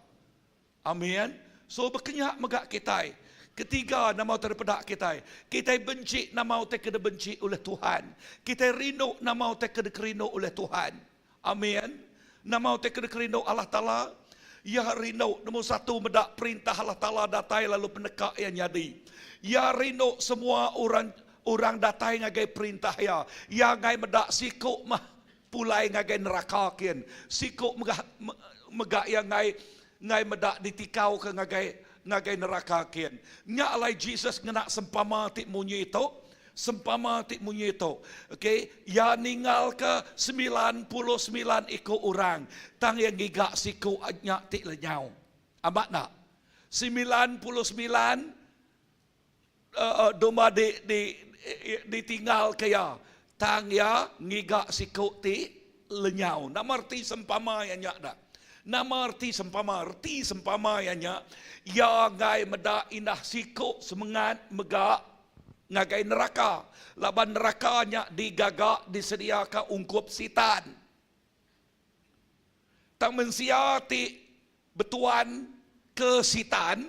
Amin. So berkenyak megak kita. Ketiga, nama daripada kita. Kita benci, nama kita kena benci oleh Tuhan. Kita rindu, nama kita kena rindu oleh Tuhan. Amin. Nama kita kena rindu Allah Ta'ala. Ya rindu, nombor satu, mendak perintah Allah Ta'ala datai lalu penekak yang jadi. Ya rindu semua orang datai ngagai perintah ya. Ya ngai mendak sikuk mah pulai ngagai neraka kian. Sikuk megak yang ngai mendak ditikau ke ngagai neraka kian. Nya alai Jesus ngena sempama tik munyi itu. Sempama tik munyi itu. Okay. Ya ninggal ke 99 ikut orang. Tang yang gigak siku nyak tik lenyau. Amat nak? 99 domba ditinggal kaya. Tang ya ngigak siku tik lenyau. Namarti sempama yang nyak dak. Nama arti sempama yang ya ngai meda indah siku semangat megak ngagai neraka. Laban nerakanya digagak disediakan ungkup sitan. Tang mensiati betuan ke sitan.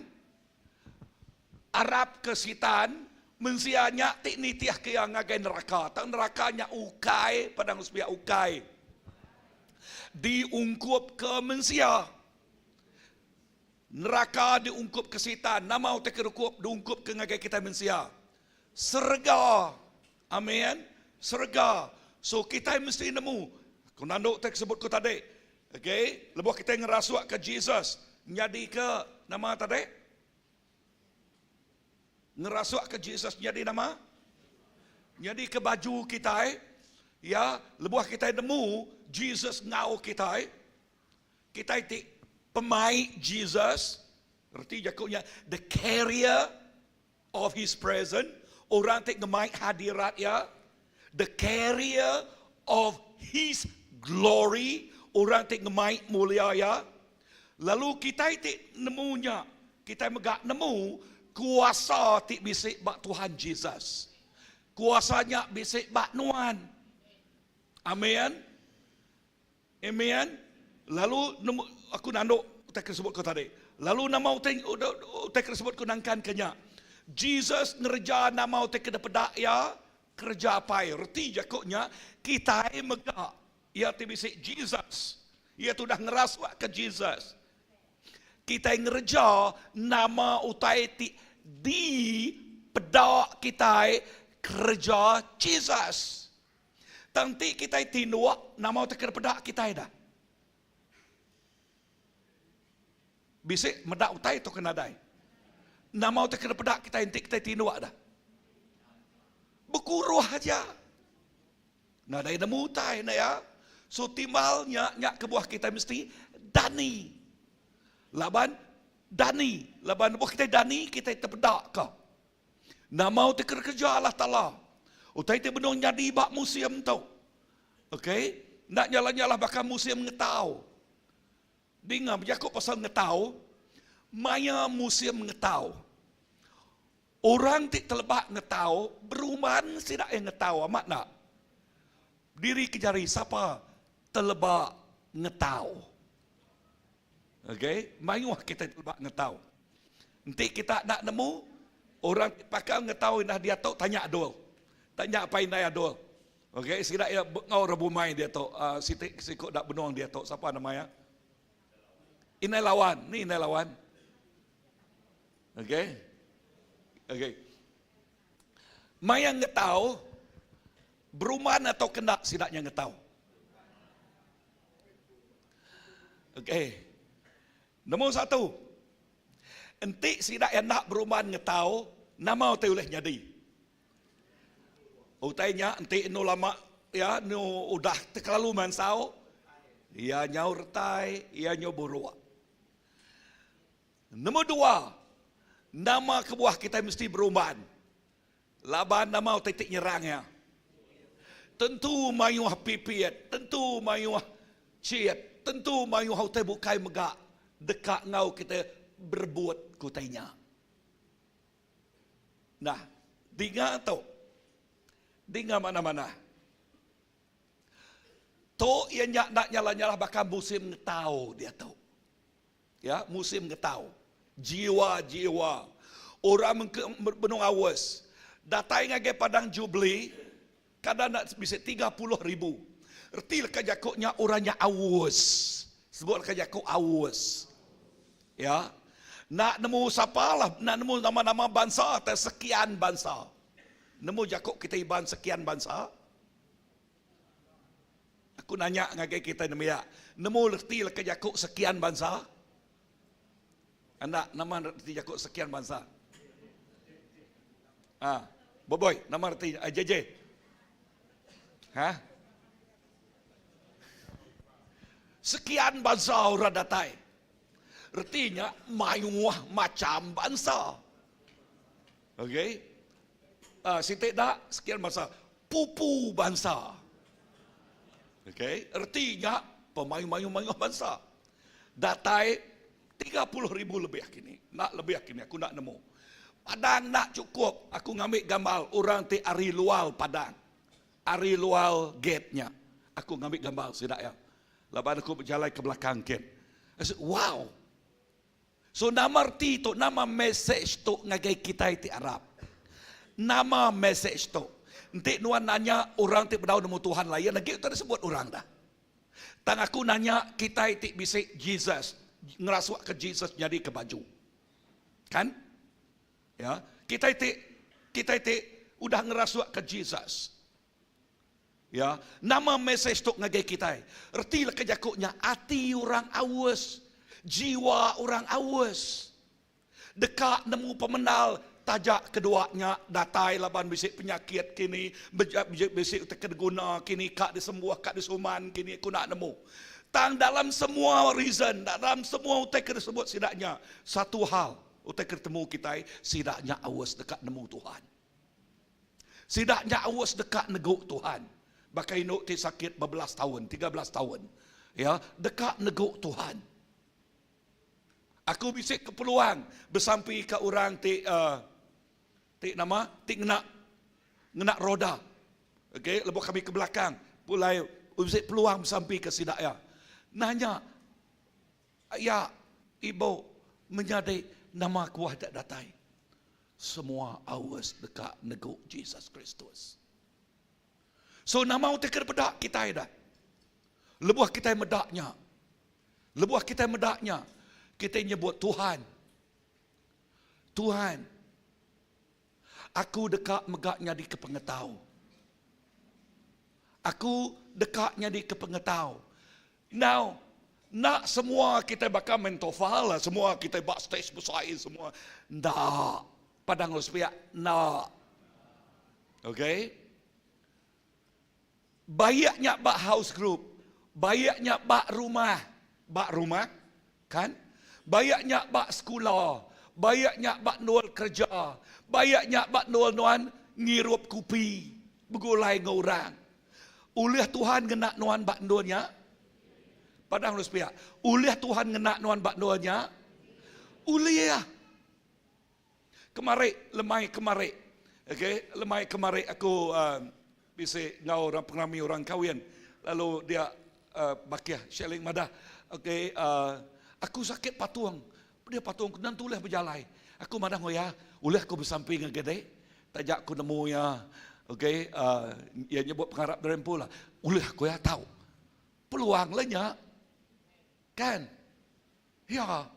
Arab ke sitan, mensianya tik ni tiah ke yang ngagai neraka. Tang nerakanya ukai, padang uspia ukai. Diungkup ke mensia. Neraka diungkup ke sitan. Nama utek kerukup diungkup ke ngagai kita mensia. Serga. Amin. Serga. So kita mesti nemu. Aku nanduk tak sebut ku tadi. Okay. Lepas kita ngerasuak ke Jesus. Jadi ke nama tadi. Ngerasuak ke Jesus jadi nama. Jadi ke baju kita. Ya. Lepas kita nemu. Jesus ngau kita. Kita itu pemain Jesus. Erti jakutnya. The carrier of his presence. Orang tak ngemai hadirat ya. The carrier of his glory. Orang tak ngemai mulia ya. Lalu kita itu nemunya. Kita megak nemu. Kuasa tik bisik bak Tuhan Jesus. Kuasanya bisik bak Nuan. Amin. Amin. Lalu aku nanduk tak sebut kau tadi. Lalu nama tak sebut ku nangkan kenya. Jesus ngerja nama tak kena pedak ya kerja apa ya. Reti jakutnya kita megak ia tik bisik Jesus. Ia tu dah ngerasuak ke Jesus. Kita ngerja nama utai di pedak kita kerja Jesus. Tanti kita tinduak nama utai pedak kita dah. Bisik medak utai tu kena dai. Nama utai pedak kita inti kita tinduak dah. Berkuruh aja. Nah dai nemu utai na ya. So timalnya nyak ke buah kita mesti dani. Laban dani. Laban buah kita dani, kita terbedak ke. Nama utai kerja Allah Ta'ala. Utai itu benar jadi bak museum tu. Okay. Nak nyala-nyala bakal museum ngetau. Dengar berjakut pasal ngetau. Maya museum ngetau. Orang tik terlebat ngetau. Beruman tidak yang ngetau. Amat nak? Diri kejari siapa terlebat ngetau. Okay. Mayuh kita terlebat ngetau. Nanti kita nak nemu. Orang pakai ngetau dah dia tahu tanya adul. Tanya apa yang dia adul. Okay. Sidak ya ngau rebu main dia tahu. Sikut dak benuang dia tahu. Siapa namanya? Inai lawan. Ni inai lawan. Okay. Okay. Mayang ngetau. Beruman atau kena sidaknya ngetau. Okay. Nombor satu. Entik sidak yang nak beruman ngetau. Nama utai boleh jadi. Utainya entik nu lama. Ya, nu udah terlalu mansau. Ia nyau retai. Ia nyau buruak. Nombor dua. Nama kebuah kita mesti beruman. Laban nama utai tik nyerangnya. Tentu mayuh pipiat. Tentu mayuh ciat. Tentu mayuh utai bukai megak. Dekat ngau kita berbuat kutainya. Nah, dengar tu. Dengar mana-mana. Tu yang nak nyala-nyala bakal musim ngetau dia tu. Ya, musim ngetau. Jiwa-jiwa. Orang benung awas. Datai ngagai padang jubli. Kadang nak bisa 30,000. Erti leka jakuknya orangnya awas. Sebut leka jakuk awas. Ya. Nak nemu siapa lah. Nak nemu nama-nama bangsa atau sekian bangsa. Nemu jakuk kita iban sekian bangsa. Aku nanya ngagai kita nemu ya. Nemu erti leka jakuk sekian bangsa. Anak nama erti jakuk sekian bangsa. Boboy, nama erti JJ. Hah? Sekian bangsa orang datai. Artinya mayuah macam bangsa. Okey. Sitik dak sekian bangsa. Pupu bangsa. Okey. Artinya pemayu-mayu bangsa. Datai 30,000 lebih kini. Nak lebih kini aku nak nemu. Padang nak cukup. Aku ngambil gambar orang ti ari luar padang. Ari luar gate-nya. Aku ngambil gambar sidak ya. Lepas aku berjalan ke belakang gate. I said, wow. So nama arti tu, nama message tu ngagai kita ti Arab. Nama message tu. Nanti nuan nanya orang ti berdau nemu Tuhan lah. Ya lagi tu disebut orang dah. Tang aku nanya kita ti bisik Jesus. Ngerasuak ke Jesus jadi ke baju. Kan? Ya, kita ti udah ngerasuak ke Jesus. Ya, nama message tu ngagai kita. Erti lah kejakuknya hati orang awas, jiwa orang awas. Dekat nemu pemenal tajak keduanya datai laban bisik penyakit kini bisik terguna kini kak disembuh kak disuman kini aku nak nemu. Tang dalam semua reason, dalam semua utai tersebut sidaknya satu hal utai ketemu kita sidaknya awas dekat nemu Tuhan. Sidaknya awas dekat neguk Tuhan. Bakai nuk ti sakit 12 tahun, 13 tahun. Ya, dekat neguk Tuhan. Aku bisik keperluan bersampai ke orang ti ngenak roda. Okey, lepas kami ke belakang, mulai bisik peluang bersampai ke sidaknya. Nanya, ya ibu menyadari nama kuah tak datai. Semua awas dekat neguk Jesus Kristus. So nama utai kena bedak kita dah. Lebuh kita medaknya. Lebuh kita medaknya. Kita nyebut Tuhan. Tuhan. Aku dekat megaknya di kepengetau. Aku dekatnya di kepengetau. Now, nak semua kita bakal mentofal lah. Semua kita bak stage besar semua. Ndak. Padang Rospia. Ndak. Okay. Bayaknya bak house group, bayaknya bak rumah, kan? Bayaknya bak sekolah, bayaknya bak nual kerja, bayaknya bak nuan ngirup kupi, begulai ngorang. Uliah Tuhan ngena nuan bak nuannya, padang harus pihak. Uliah Tuhan ngena nuan bak nuannya, uliah. Lemai kemari, okay? Lemai kemari aku. Bisa ngau orang penglami orang kahwin. Lalu dia bakiah sharing madah. Okey, aku sakit patung. Dia patung dan tulah berjalai. Aku madah ngoya, ulah aku bersamping dengan gede. Tajak aku nemu ya. Okey, ia nyebut pengarap dari pula. Ulah aku ya tahu. Peluang lenya. Kan? Ya.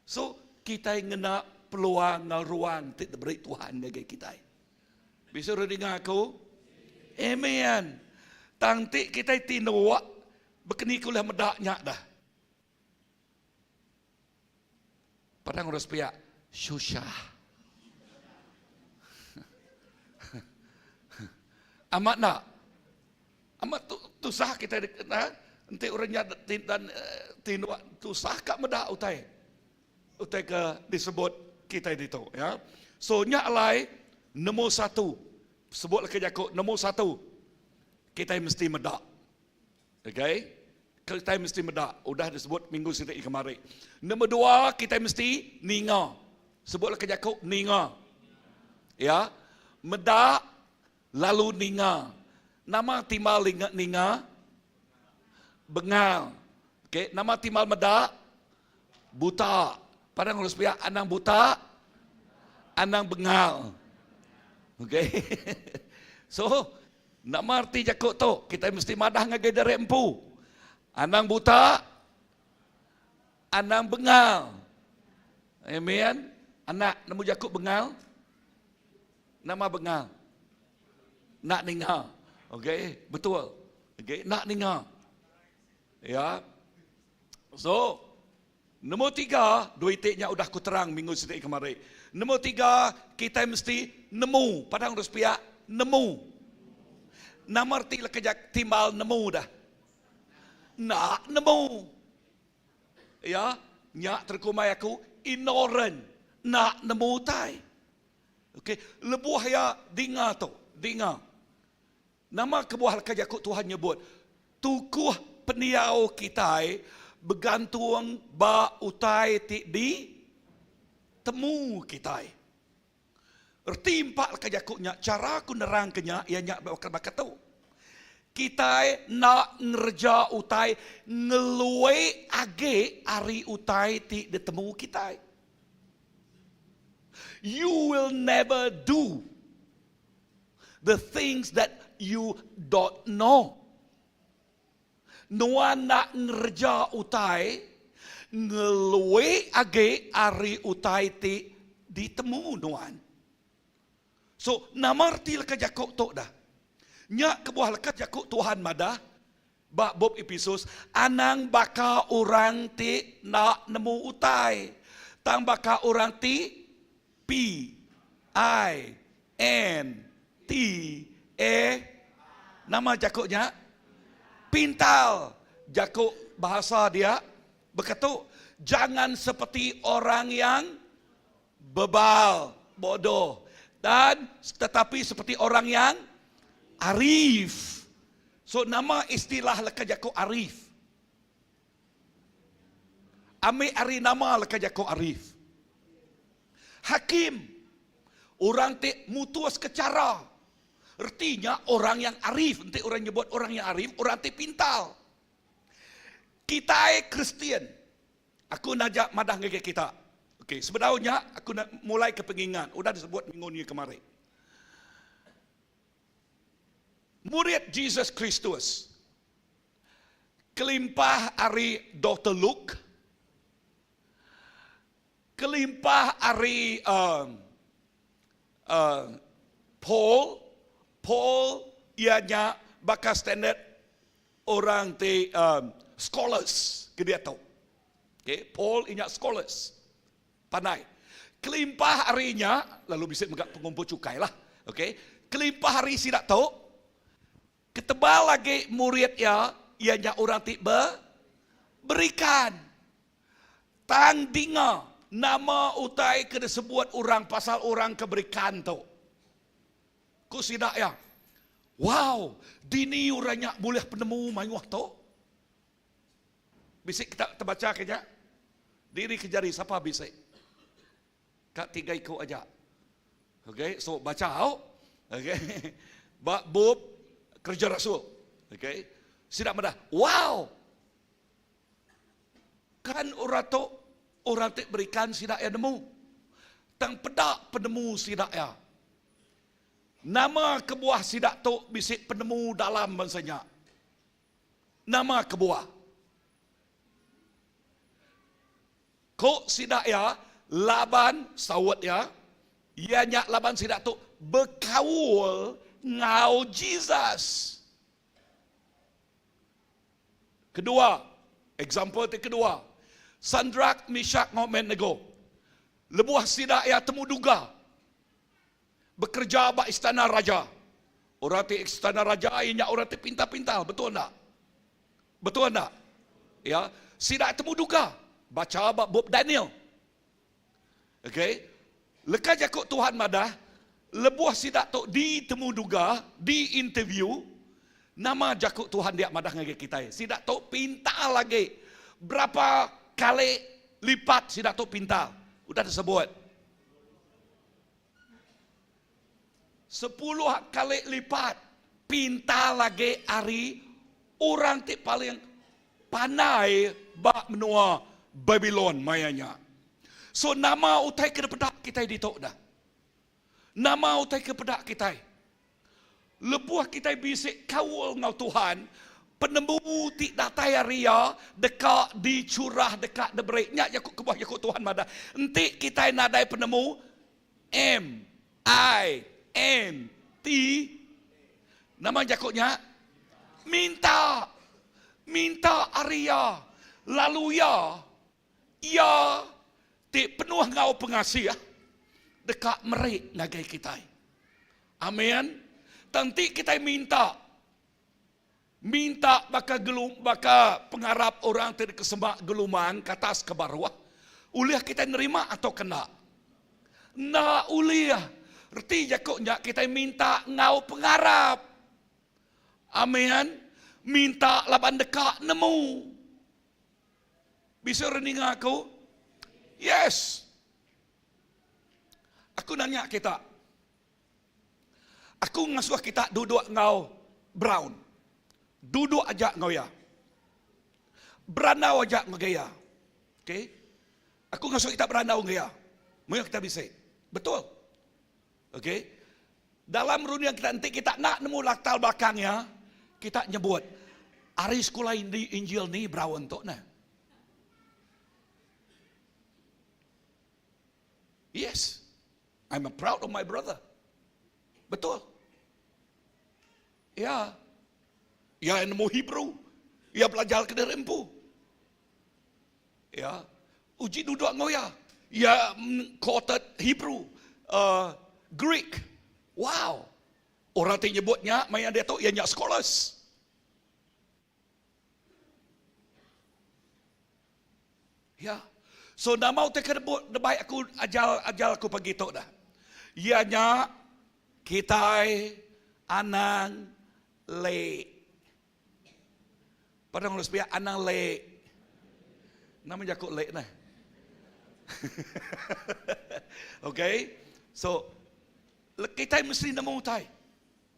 So kita ngena peluang ngal ruang tidak beri Tuhan bagi kita. Bisa dengar aku? Amen. Tangtik kita tinuak berkeni kuliah medaknya dah. Padang harus pihak susah. Amat nak. Amat tusah kita nanti orangnya dan tinuak tusah kat medak utai. Utai ke disebut kita itu ya. So nyak lai nombor 1. Sebutlah ke Yakub, nombor 1, kita mesti medak. Okay? Kita mesti medak. Sudah disebut minggu sedikit kemarin. Nombor 2, kita mesti ninga. Sebutlah ke Yakub, ninga. Ya, medak, lalu ninga. Nama timal ninga, bengal. Okay? Nama timal medak, buta. Padang harus pihak, anang buta, anang bengal. Okay. So, nak marti jakuk tu, kita mesti madah ngagai dari empu. Anang buta, anang bengal. Amen. Anak nemu jakuk bengal. Nama bengal. Nak ninga. Okay, betul. Okay, nak ninga. Ya. So, nombor 3, dua itiknya udah ku terang minggu sedikit kemarin. Nombor 3, kita mesti nemu. Padang harus pihak, nemu. Nama arti lah kejak timbal nemu dah. Nak nemu. Ya, nyak terkumai aku, ignorant. Nak nemu tai. Okay, lebuh ya dinga tu. Dinga. Nama kebuah kejak Tuhan nyebut. Tukuh peniau kita bergantung ba utai di temu kita. Erti empat kejakuknya cara aku nerangkanya ia nyak bakal tahu. kita nak ngerja utai ngelue age ari utai ti ditemu kita. You will never do the things that you don't know. Nuan nak ngerja utai ngelue age ari utai ti ditemu nuan. So namarti leka jakok tok dah. Nya kebuah lekat jakuk Tuhan madah bak bob episos anang baka orang ti nak nemu utai tang baka orang ti P-I-N-T-A nama jakuknya pintal. Jakuk bahasa dia berkata jangan seperti orang yang bebal bodoh dan tetapi seperti orang yang arif. So nama istilah leka jako arif. Ame ari nama leka jako arif. Hakim. Orang te mutuas kecara. Artinya orang yang arif. Nanti orang nyebut orang yang arif, orang te pintal. Kita Kristian. Aku najak madah ngeke kita. Okey, sebenarnya aku nak mulai kepengingan. Udah disebut minggu ni kemarin. Murid Jesus Kristus. Kelimpah ari Dr. Luke. Kelimpah ari Paul. Paul ianya bakal standard orang te scholars. Dia tahu. Okay, Paul ianya scholars. Pandai. Kelimpah harinya, lalu bisa megak pengumpul cukai lah. Okay. Kelimpah hari si tak tahu. Ketebal lagi murid ya, ianya orang tiba berikan. Tang dinga nama utai kena sebut orang pasal orang keberikan tu. Ku sidak ya. Wow, dini orangnya boleh penemu mayuah tu. Bisik kita terbaca kejap. Diri kejari siapa bisik? Kak tiga ikut aja. Okay, so baca au. Okay. Bab bub kerja rasul. Okay. Sidak madah. Wow. Kan orang tu orang tak berikan sidak ya nemu. Tang pedak penemu sidak ya. Nama kebuah sidak tu bisik penemu dalam bangsanya. Nama kebuah. Kok sidak ya Laban sawat ya. Ianya Laban sidak tu berkaul ngau Jesus. Kedua, example kedua. Sandrak, Mishak, Abednego. Lebuah sidak ya temu duga. Bekerja bak istana raja. Orang ti istana raja ianya orang ti pintar-pintar, betul tak? Betul tak? Ya, sidak temu duga. Baca bak Bob Daniel. Okay. Lekas jakut Tuhan madah, lebuah sidak tu ditemu duga, di interview, nama jakut Tuhan dia madah ngage kita. Sidak tu pintar lagi. Berapa kali lipat sidak tu pintar? Udah disebut. 10 kali lipat pintar lagi ari orang ti paling pandai bak menua Babylon mayanya. So nama utai ke pedak kita di tok dah. Nama utai ke pedak kita. Lebuah kita bisik kawal ngau Tuhan. Penemu ti datai ria dekat dicurah dekat debreknya yakut kebuah yakut Tuhan madah. Enti kita nadai penemu M-I-N-T. Nama jakutnya minta. Minta area. Lalu ya ti penuh ngau pengasih ya. Dekat merik ngagai kita. Amin. Tanti kita minta baka pengharap orang tidak kesemak geluman ke atas ke bawah. Uliah kita nerima atau kena? Na uliah. Erti jakoknya kita minta ngau pengharap. Amin. Minta laban dekat nemu. Bisa rening aku? Yes. Aku nanya kita. Aku ngasuh kita duduk ngau brown. duduk aja ngoya. Beranau aja ngegaya. Okey? Aku ngasuh kita beranau ngaya. Mau kita bisik. Betul. Okey? Dalam rundian kita nanti kita nak nemu latar belakangnya, kita nyebut hari sekolah Injil ni berawan tok nah. Yes. I'm proud of my brother. Betul. Ya. Ya nemu Hebrew. Ya belajar kena rempu. Ya. Uji duduk ngoya. Ya quoted Hebrew. Greek. Wow. Orang tu nyebutnya, maya dia tu, ianya scholars. Ya. So, nak mau teka debut, baik aku ajar aku pergi tu dah. Ianya, kita anang le. Padang harus biar anang le. Nama jakut le nah. Okay. So, kita mesti nemu tai.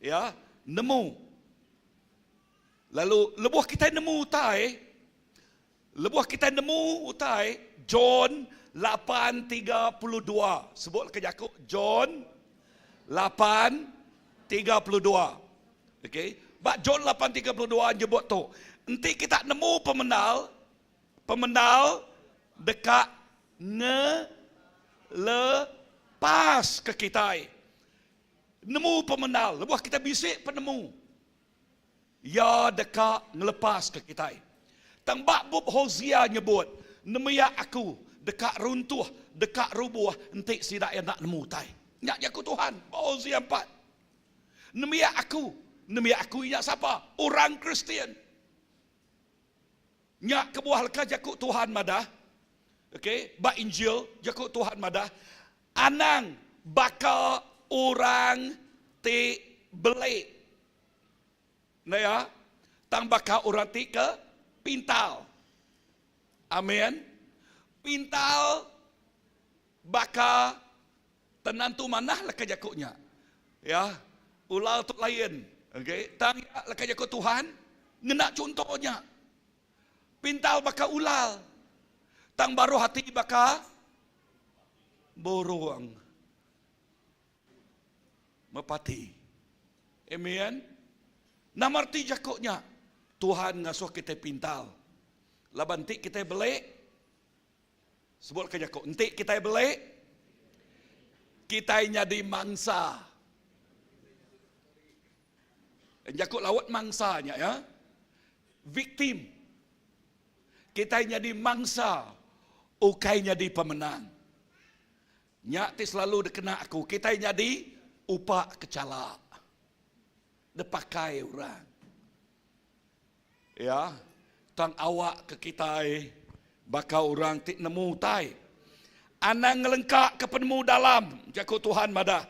Ya, nemu. Lalu lebuh kita nemu tai. John 8:32. Sebut ke Yakub John 8:32. Okey. Bak John 8:32 nyebut tu. Nanti kita nemu pemenal dekat lepas ke kita. Nemu pemenal, lepas kita bisik penemu. Ya dekat ngelepas ke kita. Tang bab Hosea nyebut, nemia aku dekat runtuh, dekat rubuh, entik sidak yang nak nemu tai. Nyak aku Tuhan, Hosea 4. Nemia aku ingat siapa? Orang Kristian. Nyak kebuah leka jakut Tuhan madah. Okey, ba Injil jakut Tuhan madah. Anang baka orang ti belik. Nah ya, tang baka orang ti ke pintal. Amin. Pintal baka tenantu manah leka jakutnya. Ya, ular tu lain. Okey, tang leka jakut Tuhan ngena contohnya. Pintal baka ular. Tang baru hati baka borong. Mepati. Amen. Namarti jakuknya. Tuhan ngasuh kita pintal. Labantik kita belik. Sebut ke jakuk. Entik kita belik. Kita jadi mangsa. Jakuk lawat mangsanya ya. Victim. Kita jadi mangsa. Ukai jadi pemenang. Nyak ti selalu dekena aku. Kita jadi upak kecala. Depakai orang. Ya. Tang awak ke kita. Bakal orang ti nemu tai. Anang ngelengkak ke penemu dalam. Jakut Tuhan madah.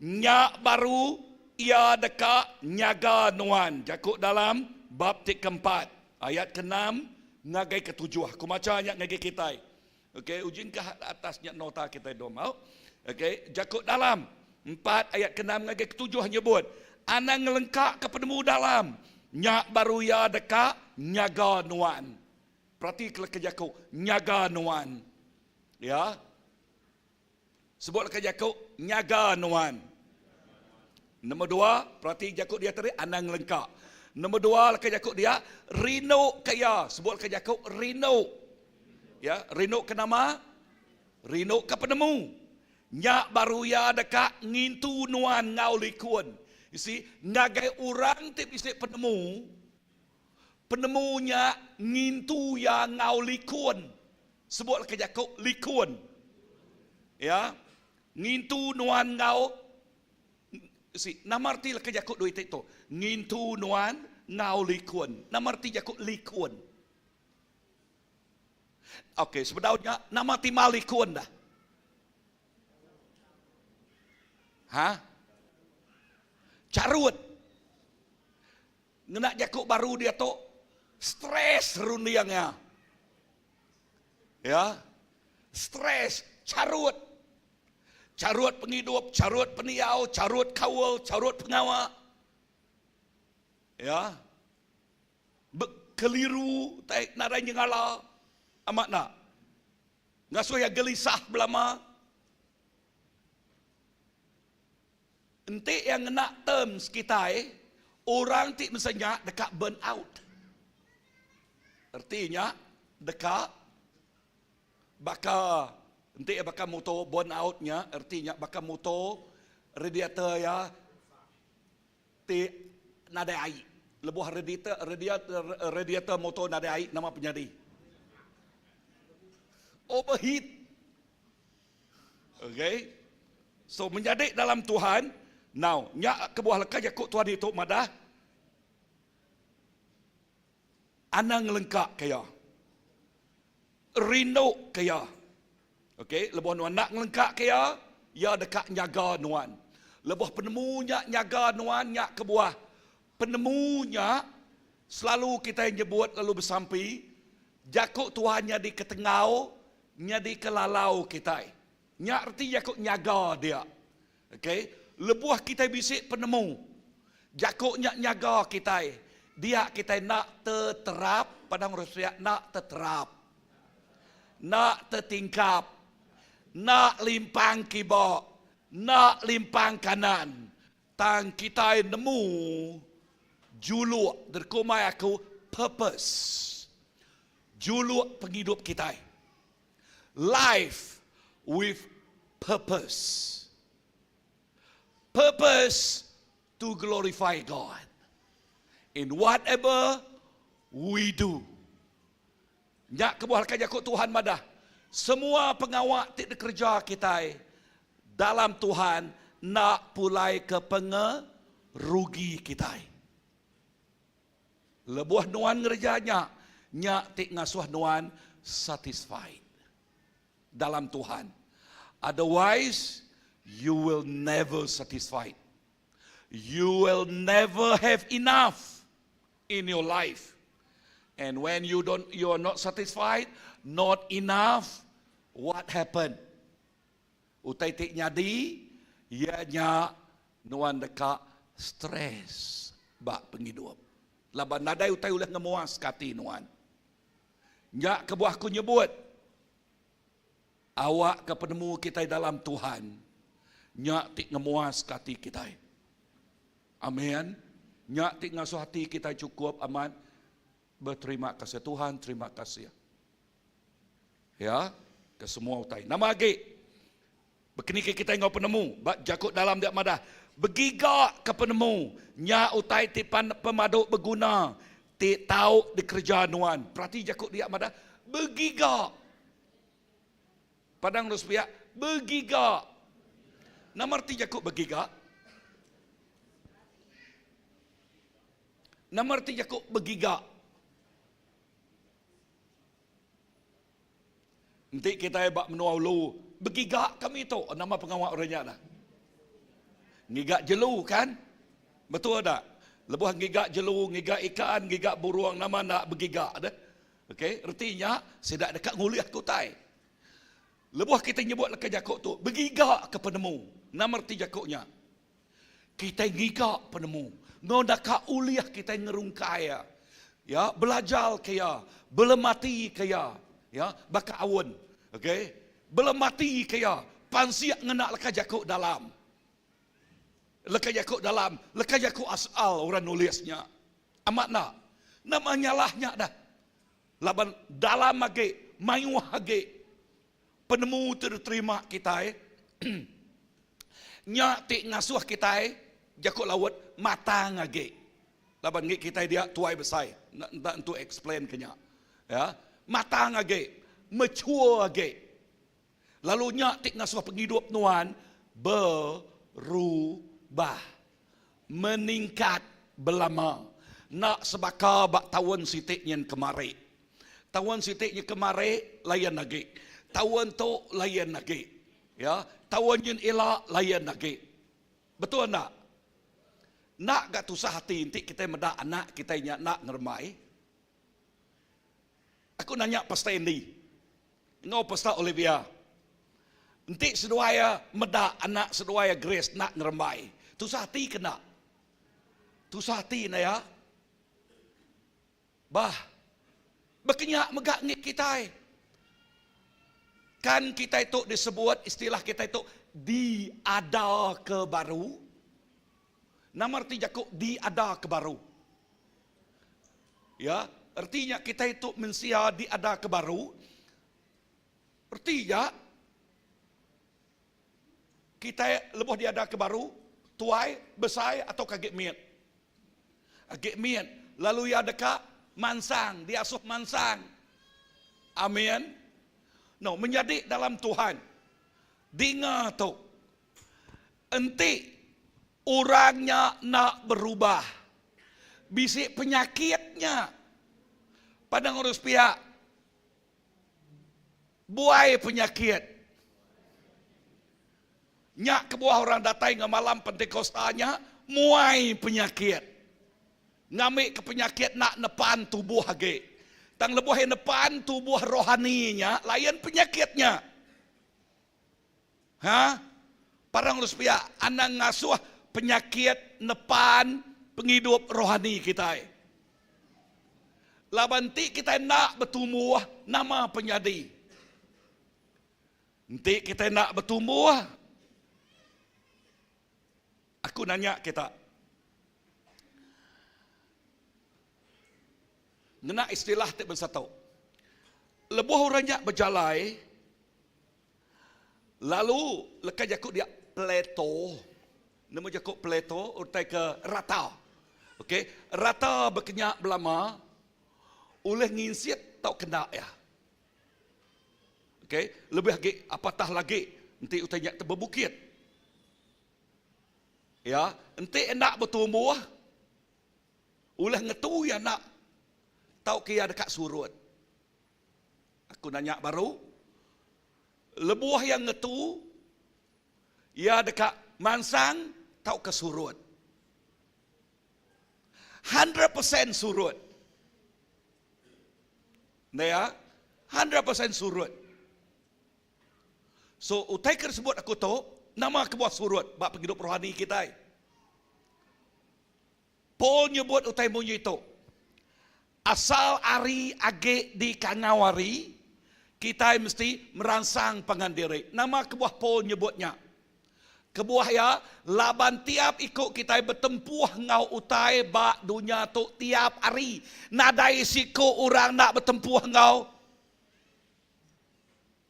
Nyak baru ia dekat nyaga nuan. Jakut dalam bab ti keempat. Ayat ke-6 ngagai ke-7. Aku macam ayat ngagai kita. Okey, ujin ke atasnya nota kita domau. Okey, jakut dalam 4 ayat ke-6 ngagai ke-7 nyebut. Anang ngelengkak ke penemu dalam. Nyak baru ya dekat nyaga nuan. Perhati ke jakut nyaga nuan. Ya. Sebut ke jakut nyaga nuan. Nombor 2, perhati jakut dia tadi anang lengkak. Nombor 2 ke jakut dia rino kaya. Sebut ke jakut rino. Ya, rino ke nama? Rino ke penemu. Nyak baru ya dekat ngintu nuan ngau likun. You see, ngagai orang tip isi penemu. Penemunya ngintu ya ngau likun. Sebut ke jakut likun. Ya. Ngintu nuan ngau. You see, namarti ke jakut duit itu. Ngintu nuan ngau likun. Namarti jakut likun. Okey, sebenarnya nama ti malikun dah. Carut. Ngenak jakuk baru dia tu stres rundiangnya. Ya. Stres, carut. Carut penghidup, carut peniau, carut kawal, carut pengawal. Ya. keliru tai narai nyengala amat nak ngasuh ya gelisah belama ente yang nak terms kita orang ti misalnya dekat burn out artinya dekat bakal ente bakal motor burn outnya artinya bakal motor radiator ya ti nadai air lebuh radiator motor nadai air nama penyadi overheat. Okay, so menjadi dalam Tuhan. Now, nyak kebuah lekah jakut Tuhan itu madah. Anang lengkap kaya. Rindu kaya. Okay, lebuh nuan nak lengkap kaya, ya dekat nyaga nuan. Lebuh penemunya nyaga nuan, nyak kebuah penemunya selalu kita yang nyebut lalu bersampi. Jakut Tuhan nya di ketengau, nya di kelalau kita. Nya arti jakut nyaga dia. Okay, lebuah kita bisik penemu. Jakutnya nyaga kita. Dia kita nak terterap, padang Rusia nak terterap. Nak tertingkap. Nak limpang kibak. Nak limpang kanan. Tang kita nemu juluk derkumai aku purpose. Juluk penghidup kita. Life with purpose. Purpose to glorify God in whatever we do. Nyak kebuah kerja kau Tuhan madah. Semua pengawak tik kerja kita dalam Tuhan nak pulai ke pengerugi kita. Lebuah nuan ngerjanya nyak tik ngasuh nuan satisfied dalam Tuhan. Otherwise, you will never satisfied. You will never have enough in your life. And when you are not satisfied, not enough, what happened? Utai tik nyadi, ianya nuan deka stres bak penghidup. Laban nadai utai ulah ngemuas kati nuan. Nyak kebuahku nyebut, awak ke penemu kita dalam Tuhan, nyak tik ngemuas kati kita. Amin. Nyak tik ngasuh hati kita cukup aman. Berterima kasih Tuhan, terima kasih. Ya, ke semua utai. Nama lagi. Begini kita ngau penemu, bak jakut dalam dia madah. Begigak ke penemu, nyak utai tik pemaduk berguna, tik tahu di kerja nuan. Perhati jakut dia madah, begigak. Padang Ruspiak, begigak. Nama arti jakut begigak? Nama arti jakut begigak? Nanti kita bak menuau lu. Begigak kami itu. Nama pengawak orangnya dah. Ngigak jelu kan? Betul tak? Lebuh ngigak jelu, ngigak ikan, ngigak burung. Nama nak begigak dah. Okay? Artinya, sedak dekat nguliah kutai. Lebuh kita nyebut lekat jakuk tu, begigak ke penemu. Nama arti jakuknya. Kita ngigak penemu. Ngodaka uliah kita ngerungkaya. Ya, belajar kaya, belum mati kaya. Ya, baka awun. Okey. Belum mati kaya, pansiak ngenak lekat jakuk dalam. Lekat jakuk dalam, lekat jakuk asal orang nulisnya. Amat nak. Namanya lahnya dah. Laban dalam lagi, mayu lagi. Penemu terima kita nyak tik ngasuh kita jakut laut mata ngage laban ngik kita dia tuai besai nak untuk explain kenya ya mata ngage mature ngage lalu nyak tik ngasuh penghidup nuan berubah meningkat belama nak sebaka bak tahun sitiknya kemari tahun sitiknya kemari layan ngage tahun tu layan lagi. Ya, tahun yang elak layan lagi. Betul tak? Nak gak tusah hati nanti kita medak anak kita nak ngermai. Aku nanya Pastor Andy. Ngau Pastor Olivia. Nanti seduaya medak anak seduaya Grace nak ngermai. Tusah hati kena. Tusah hati na ya. Bah, berkenyak megak ngik kita. Kan kita itu disebut, istilah kita itu diada ke baru. Nama arti jakuk diada ke baru. Ya, artinya kita itu mensia diada ke baru. Artinya kita lebih diada ke baru, tuai, besai atau kaget miat. Kaget miat. Lalu ya dekat mansang, diasuh mansang. Amin. No, menjadi dalam Tuhan. Dengar tu. Enti orangnya nak berubah. Bisik penyakitnya. Padang urus pihak. Buai penyakit. Nyak ke buah orang datang ke malam Pentekostanya. Muai penyakit. Ngamik ke penyakit nak nepan tubuh lagi. Tang lebuh yang nepan tubuh rohaninya. Layan penyakitnya. Parang urus pihak. Anang ngasuh penyakit nepan penghidup rohani kita. Labanti kita nak bertumbuh nama penyadi. Nanti kita nak bertumbuh. Aku nanya kita. Ngena istilah tak bersatu. Lebuh orangnya berjalai. Lalu lekas jakut dia Plato. Nama jakut Plato urtai ke rata. Okey, rata berkenyak belama oleh nginsit tau kena ya. Okey, lebih lagi apatah lagi nanti utanya terbukit. Ya, nanti nak bertumbuh oleh ngetu ya nak tau kia dekat surut. Aku nanya baru lebuh yang ngetu ya dekat mansang tau ke surut. 100% surut. Nah ya, 100% surut. So, utai tersebut aku tahu, nama kebuah surut, bak penghidup rohani kita. Paul nyebut utai bunyi itu. Asal ari age di kangawari, kita mesti merangsang pengandiri. Nama kebuah Paul nyebutnya. Kebuah ya, laban tiap ikut kita bertempuh ngau utai bak dunia tu tiap hari. Nadai siku orang nak bertempuh ngau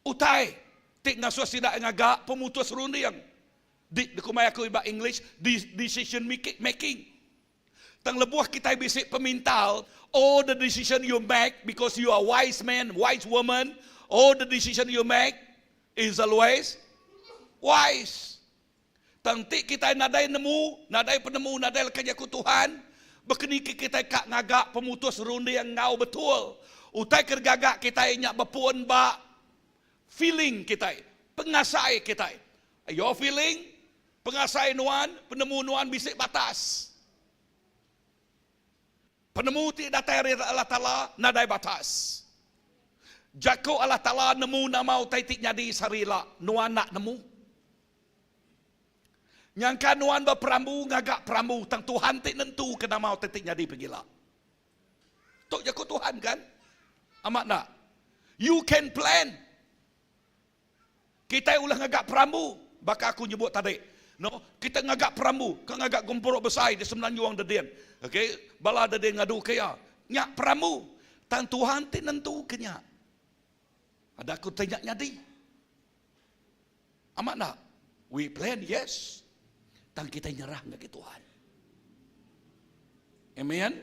utai. Tik ngasuh sidak ngagak pemutus rundiang. Di kumai aku ibak English, decision making. Tang lebuah kita bisik pemintal, all the decision you make because you are wise man, wise woman, all the decision you make is always wise. Tanti kita nadai nemu, nadai penemu, nadai lekanya ku Tuhan. Berkeniki kita kak ngagak pemutus rundi yang ngau betul. Utai kergagak kita inyak berpuan ba feeling kita, pengasai kita. Your feeling, pengasai nuan, penemu nuan bisik batas. Penemu tidak datang Allah Ta'ala, nadai batas. Jako Allah Ta'ala nemu nama utai tik nyadi sarila, nuan nak nemu. Nyangka nuan berperambu, ngagak perambu. Tang Tuhan tik nentu kena mau tetik jadi pegila. Tok jakut Tuhan kan? Amat nak. You can plan. Kita ulah ngagak perambu. Baka aku nyebut tadi. No, kita ngagak perambu. Kau ngagak gomporok besar di semenanjung orang dedian. Okay? Bala dedian ngadu kaya. Nyak perambu. Tang Tuhan tik nentu kenya. Ada aku tanya nyadi. Amat nak. We plan, yes. Tang kita nyerah enggak ke Tuhan. Amen.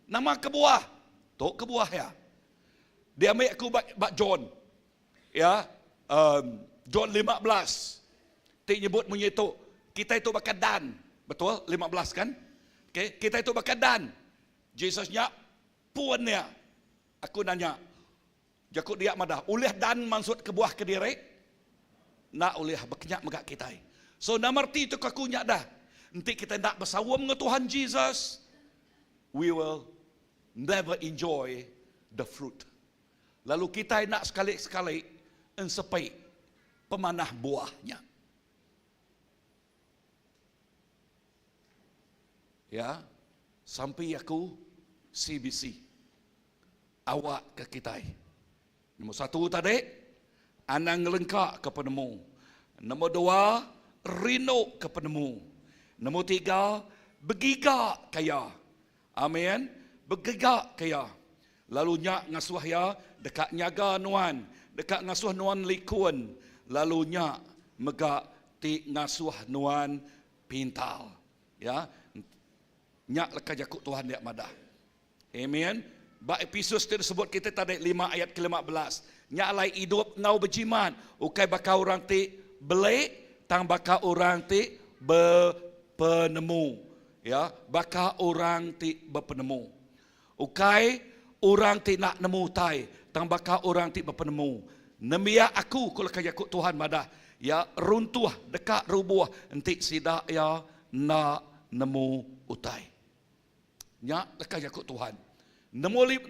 Nama kebuah. Tok kebuah ya. Dia ambil aku bak John. Ya. John 15. Tik nyebut punya itu. Kita itu bakal dan. Betul? 15 kan? Okay. Kita itu bakal dan. Yesusnya puannya. Aku nanya. Jakut dia madah. Ulih dan maksud kebuah ke diri. Nak ulih berkenyak megak kita. So nama arti itu kakunya dah. Nanti kita nak bersawam dengan Tuhan Jesus. We will never enjoy the fruit. Lalu kita nak sekali-sekali ensepai pemanah buahnya. Ya, sampai aku CBC. awak ke kita. Nombor satu tadi, anang lengkak kepadamu. Nombor dua, rindu kepadamu. Nombor tiga, begigak kaya. Amin. Begigak kaya. Lalu nyak ngasuh ya, dekat nyaga nuan. Dekat ngasuh nuan likun. Lalu nyak megak ti ngasuh nuan pintal. Ya. Nyak lekas jakuk Tuhan dia madah. Amin. Ba Efesus disebut kita tadi 5 ayat ke-15. Nyak lai hidup ngau berjiman. Ukai bakal orang ti belik, tang bakal orang ti berpenemu. Ya, bakal orang ti berpenemu. Ukai orang ti nak nemu tai, tang bakal orang ti berpenemu. Nemia aku kalau kaya kut Tuhan madah. Ya runtuh dekat rubuh entik sidak ya nak nemu utai. Nya lekas jakut Tuhan. Nombor 4.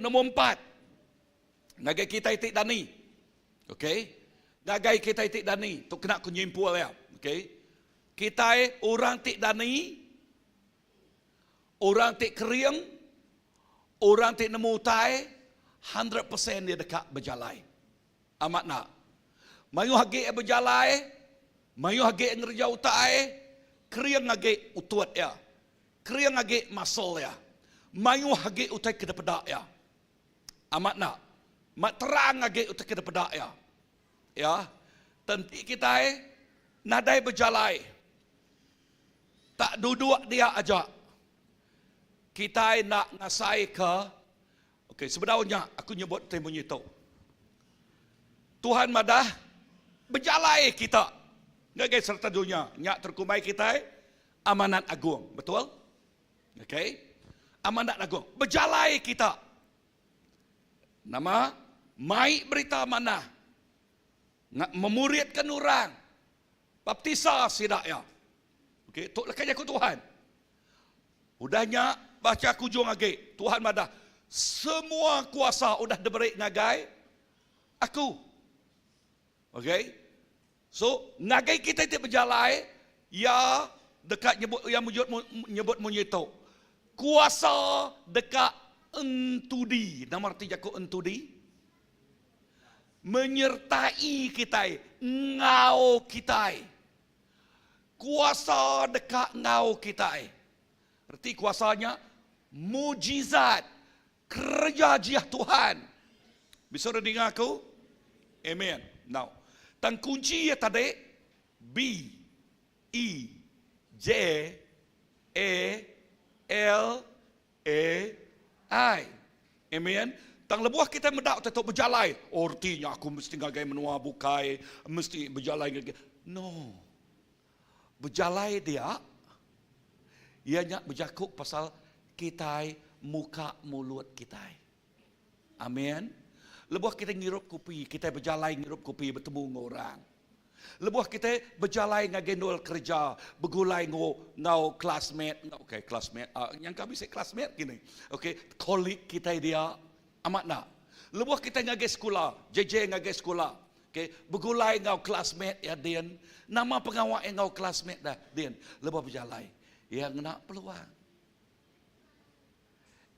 Nagai kita itik dani. Okey. Nagai kita itik dani. Tu kena ku nyimpul ya. Okey. Kita orang tik dani. Orang tik keriang. Orang tik nemu utai. 100% dia dekat berjalai. Amat nak. Mayu hagi berjalai. Mayu hagi ngerja utai. Keriang hagi utuat ya. Keriang hagi masol ya. Mayu hagi utai kena pedak ya. Amat nak. Mat terang hagi utai kena pedak ya. Ya. Tenti kita nadai berjalai. Tak duduk dia aja. Kita nak ngasai ke. Okey, sebenarnya aku nyebut temunya itu. Tuhan madah berjalai kita. Ngagai serta dunia. Nyak terkumai kita amanat agung. Betul? Okey. Amanat agung. Berjalai kita. Nama, mai berita mana? Memuridkan orang. Baptisa sidak ya. Okey, tok lekas aku Tuhan. Udahnya baca kujung lagi. Tuhan madah. Semua kuasa udah diberi ngagai aku. Okey. So, ngagai kita itu berjalai ya dekat nyebut menyetok. Kuasa dekat entudi. Nama arti jaku entudi? Menyertai kita. Ngau kita. Kuasa dekat ngau kita. Arti kuasanya mujizat. Kerja jiah Tuhan. Bisa dengar aku? Amen. Now, tang kunci ya tadi B E J A L A I. Amen. Tang lebuah kita mendak tetap berjalai. Artinya aku mesti ngagai menua bukai, mesti berjalai ngagai. No. Berjalai dia ianya berjakuk pasal kita muka mulut kita. Amen. Lebuah kita ngirup kopi, kita berjalai ngirup kopi bertemu dengan orang. Lebuah kita berjalai ngagendol kerja, bergulai ngau classmate, okey classmate, yang kami say classmate gini. Okey, colleague kita dia amat nak. Lebuah kita ngage sekolah, JJ ngage sekolah. Okey, bergulai ngau classmate ya Dian. Nama pengawal ngau classmate dah Dian. Lebuah berjalai. Yang nak peluang.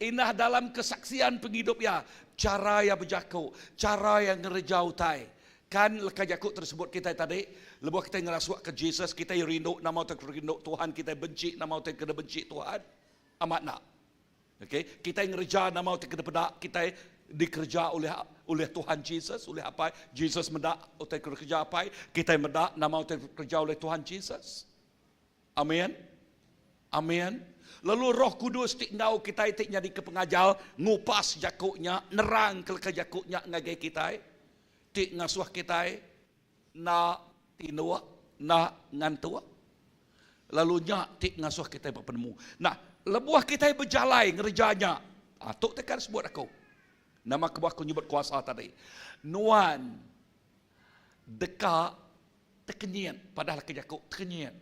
Inah dalam kesaksian penghidup ya, cara yang berjaku, cara yang ngerejau tai. Kan lekas jakuk tersebut kita tadi, lebuh kita ngerasuak ke Jesus, kita rindu nama kita rindu Tuhan, kita benci nama kita kena benci Tuhan. Amat nak. Okey, kita ngerja nama kita kena pedak, kita dikerja oleh Tuhan Jesus, oleh apa? Jesus medak kita kerja apa? Kita medak nama kita kerja oleh Tuhan Jesus. Amin. Amin. Lalu Roh Kudus tik ngau kita tik jadi ke pengajar, ngupas jakuknya, nerang ke jakuknya ngagai kita. Tik ngasuh kita na tinua na ngantua. Lalu nya tik ngasuh kita berpenemu. Nah, lebuah kita berjalai ngerjanya. Tok tekan sebut aku. Nama kebuah aku nyebut kuasa tadi. Nuan deka tekenyet padahal kejakuk tekenyet.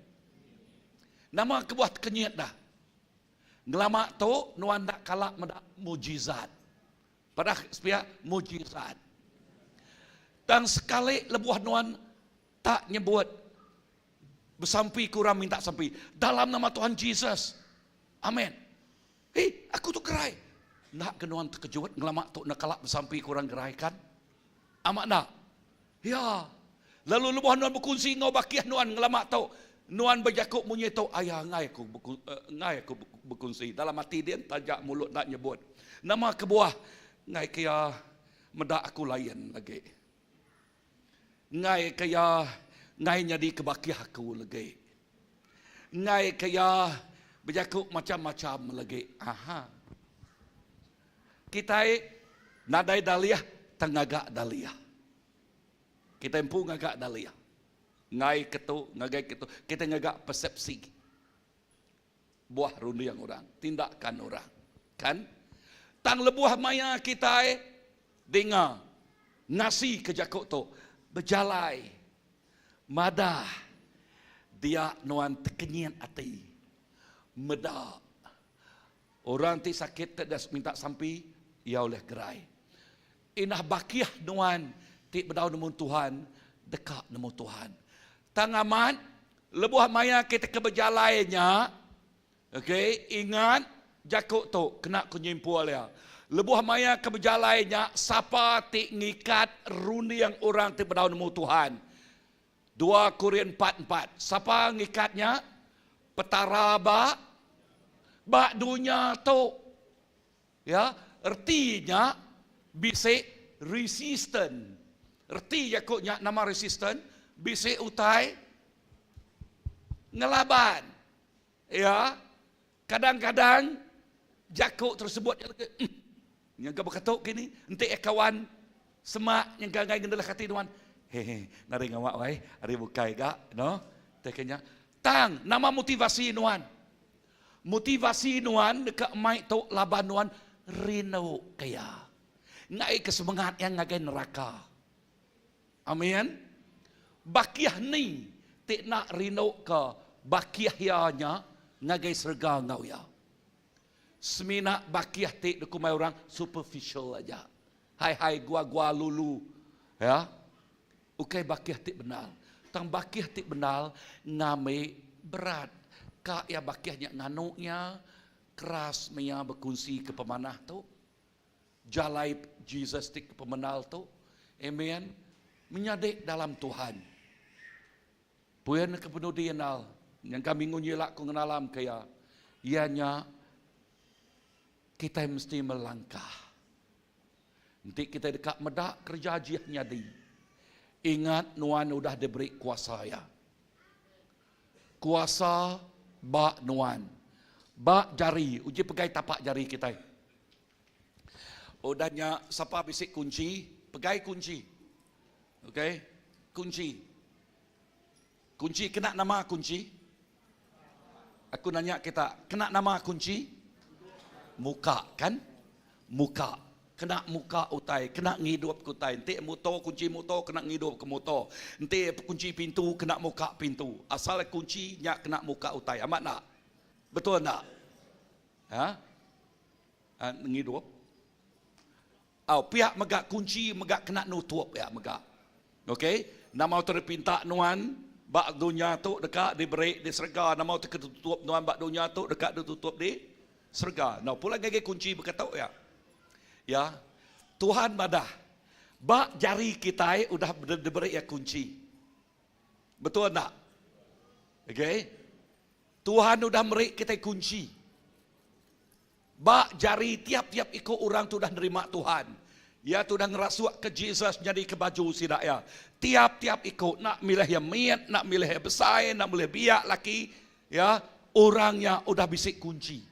Nama kebuah tekenyet dah. Ngelama tu nuan dak kalak mendak mujizat. Padahal sepihak mujizat. Dan sekali lebuah nuan tak nyebut bersampi kurang minta sampi dalam nama Tuhan Jesus. Amin. Hei, aku tu kerai. nak kenuan terkejut ngelamak tok nak kalak sampai kurang geraikan. Amak nak. Ya. Lalu lebuh nuan berkongsi ngau bakiah nuan ngelamak tok. Nuan berjakuk munyi tok ayah ngai aku berkongsi. Dalam hati dia tajak mulut nak nyebut. Nama kebuah ngai kaya medak aku layan lagi. Ngai kaya ngai jadi kebakiah aku lagi. Ngai kaya berjakuk macam-macam lagi. Aha. Kita nadai daliah tengagak daliah. Kita empu ngagak daliah. Ngai ketu, ngagai ketu. Kita ngagak persepsi. Buah rundu yang orang, tindakan orang. Kan? Tang lebuah maya kita dengar nasi kejakuk tu berjalai madah dia nuan tekenyan hati medak orang ti sakit tak minta sampai ia oleh gerai inah bakiah nuan ti bedau nemu Tuhan dekat nemu Tuhan tangaman lebuah maya kita keberjalainya okey ingat jakuk tu kena kunyimpu dia lebuh maya keberjalainya siapa ti ngikat rundi yang orang ti bedau nemu Tuhan. 2 Korintus 4:4. Siapa ngikatnya? Petara bak dunia tu. Ya, artinya bisik resistant. Erti jakuknya nama resistant bisik utai ngelaban. Ya. Kadang-kadang jakuk tersebut yang kau berkatuk kini, ente kawan semak yang gangai gendalah kati tuan. Hehe, nari ngawak wai, hari bukai gak, no? Tekenya, tang nama motivasi nuan. Motivasi nuan dekat mai tu laban nuan rino kaya. Ngai kesemangat yang ngagai neraka. Amin. Bakiah ni tik nak rino ke bakiah ianya ngagai serga ngau ya. Semina bakiah tik dekumai orang superficial aja. Hai gua lulu. Ya. Ukai bakiah tik benal. Tang bakiah tik benal ngame berat. Kak ya bakiahnya nganuknya keras meya berkongsi ke pemanah tu. Jalai Jesus tik ke pemenal tu. Amen. Menyadik dalam Tuhan. Puan kepenudian al yang kami ngunyilak ku ngenalam kaya ianya kita mesti melangkah. Nanti kita dekat medak kerja jiah nyadi. Ingat nuan udah diberi kuasa ya. Kuasa bak nuan. Bak jari, uji pegai tapak jari kita. Udahnya siapa bisik kunci, pegai kunci. Okey? Kunci. Kunci kena nama kunci. Aku nanya kita, kena nama kunci? Muka kan? Muka. Kena muka utai, kena ngidup kutai. Nanti motor, kunci motor kena ngidup ke motor. Nanti kunci pintu kena muka pintu. Asal kunci nyak kena muka utai. Amat nak? Betul tak? Ha? Ngidup. Pihak megak kunci megak kena nutup ya megak. Okey? Nama terpinta nuan bak dunia tu dekat diberi di serga. Nama tertutup nuan bak dunia tu dekat ditutup di serga. Nah, pula gage kunci berkata ya. Ya. Tuhan badah. Bak jari kita udah diberi ya kunci. Betul tak? Okey. Tuhan udah beri kita kunci. Bak jari tiap-tiap ikut orang tu dah nerima Tuhan. Ya tu dah ngerasuak ke Jesus jadi ke baju sidak ya. Tiap-tiap ikut nak milih yang miat, nak milih yang besar, nak milih biak laki, ya orangnya udah bisik kunci.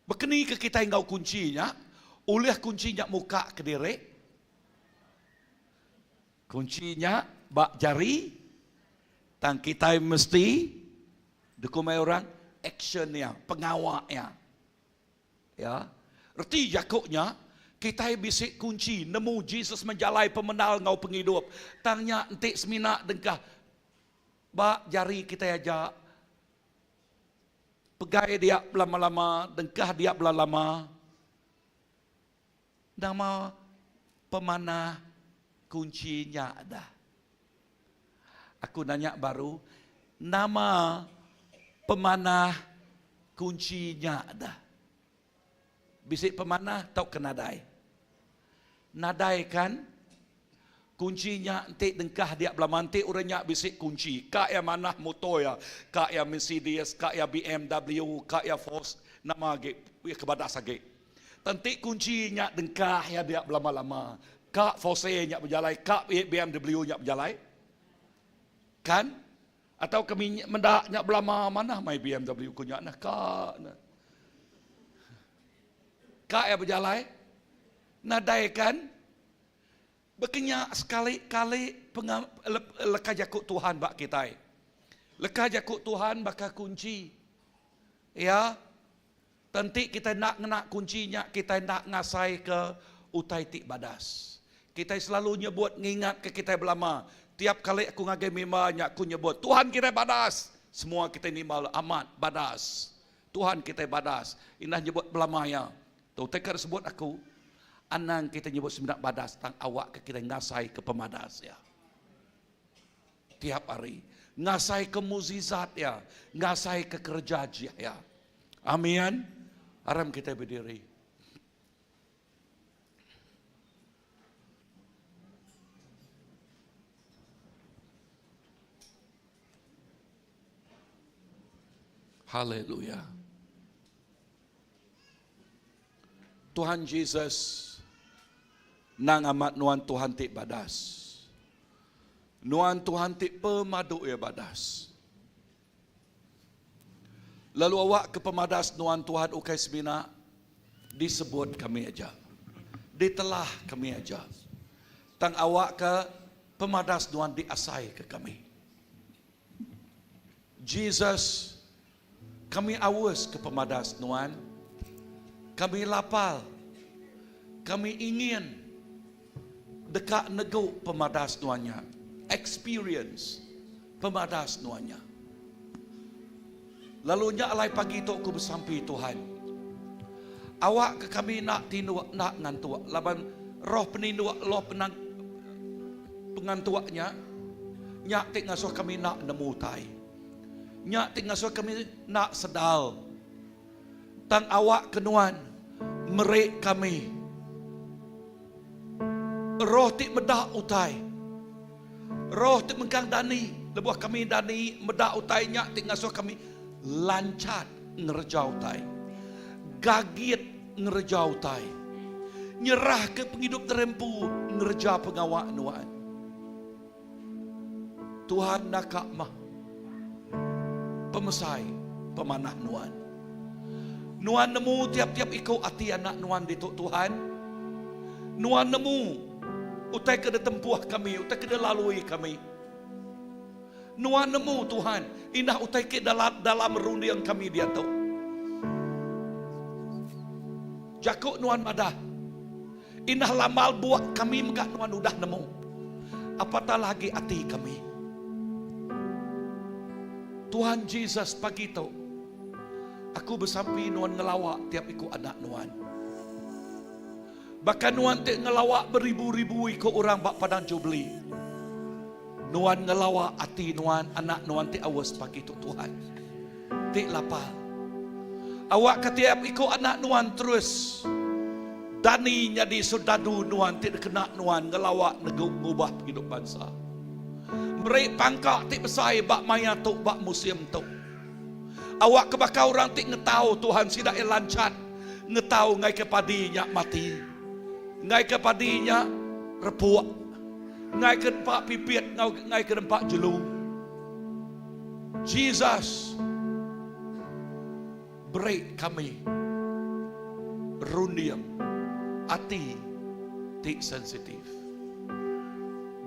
Bekeni ke kita yang kau kuncinya, oleh kuncinya muka ke diri, kuncinya bak jari, tang kita mesti dukumai orang actionnya, pengawaknya, ya. Erti jakuknya kita bisik kunci nemu Jesus menjalai pemenal ngau penghidup. Tangnya entik semina dengkah bak jari kita aja pegai dia lama-lama, dengkah dia lama. Nama pemanah kuncinya ada. Aku nanya baru, nama pemanah kuncinya ada. Bisik pemanah tau ke nadai. Nadai kan? Kuncinya nanti dengkah dia belah nanti orangnya bisik kunci. Kak ya manah motor ya. Kak ya Mercedes, kak ya BMW, kak ya Force. Nama kebadas lagi. Nanti kuncinya dengkah ya dia lama-lama. Kak Force nya berjalan, kak BMW nya berjalan. Kan? Atau kami mendaknya belama mana mai BMW kunya nah kak. Kak ya berjalan. Nadai kan? Bekenya sekali-kali lekah jakut Tuhan bak kita. Lekah jakut Tuhan bakal kunci. Ya. Tentu kita nak kuncinya, kita nak ngasai ke utai tik badas. Kita selalu nyebut ngingat ke kita belama. Tiap kali aku ngagai mimanya aku nyebut Tuhan kita badas. Semua kita ni mal amat badas. Tuhan kita badas. Indah nyebut belamanya. Tu tekar sebut aku. Anang kita nyebut seminat badas tang awak ke kita ngasai ke pemadas ya. Tiap hari ngasai ke muzizat ya, ngasai ke kerja ya. Amin. Aram kita berdiri. Haleluya. Tuhan Yesus nang amat nuan Tuhan tik badas. Nuan Tuhan tik pemadu ya badas. Lalu awak ke pemadas nuan Tuhan ukai semina disebut kami aja. Ditelah kami aja. Tang awak ke pemadas nuan diasai ke kami. Jesus, kami awas ke pemadas nuan. Kami lapal. Kami ingin dekat neguk pemadas nuannya. Experience pemadas nuannya. Lalunya alai pagi tu aku bersampi Tuhan. Awak ke kami nak tinduak nak ngantuak. Laban roh peninduak, roh pengantuaknya. Nyak tik ngasuh kami nak nemu tai. Nyak tik ngasuh kami nak sedal. Tang awak kenuan merik kami. Roh tik medak utai. Roh tik mengkang dani. Lebuh kami dani medak utai nyak tik ngasuh kami lancat ngerjau utai. Gagit ngerjau utai. Nyerah ke penghidup terempu ngerja pengawak nuan. Tuhan nakak mah pemesai pemanah nuan. Nuan nemu tiap-tiap ikut hati anak nuan dituk Tuhan. Nuan nemu utai kena tempuh kami, utai kena lalui kami. Nuan nemu Tuhan, indah utai ke dalam rundiang kami dia tahu. Jakuk nuan madah. Indah lamal buat kami megak nuan udah nemu. Apatah lagi hati kami. Tuhan Yesus pagi tu aku bersampi nuan ngelawak tiap ikut anak nuan. Bahkan nuan tak ngelawak beribu-ribu ikut orang bak padang jubli. Nuan ngelawak hati nuan, anak nuan tak awas pagi tu Tuhan. Tak lapar. Awak ketiap ikut anak nuan terus. Dani jadi sudadu nuan tak kena nuan ngelawak ngubah hidup bangsa. Mereka pangkak tak besai bak maya tu, bak musim tu. Awak kebakar orang tak ngetau Tuhan sidak lancat. Ngetau ngai kepadinya mati. Ngai kepadinya repuak. Ngai ke tempat pipit, ngai ke tempat jelu. Jesus, break kami. Rundiam, hati, tik sensitif.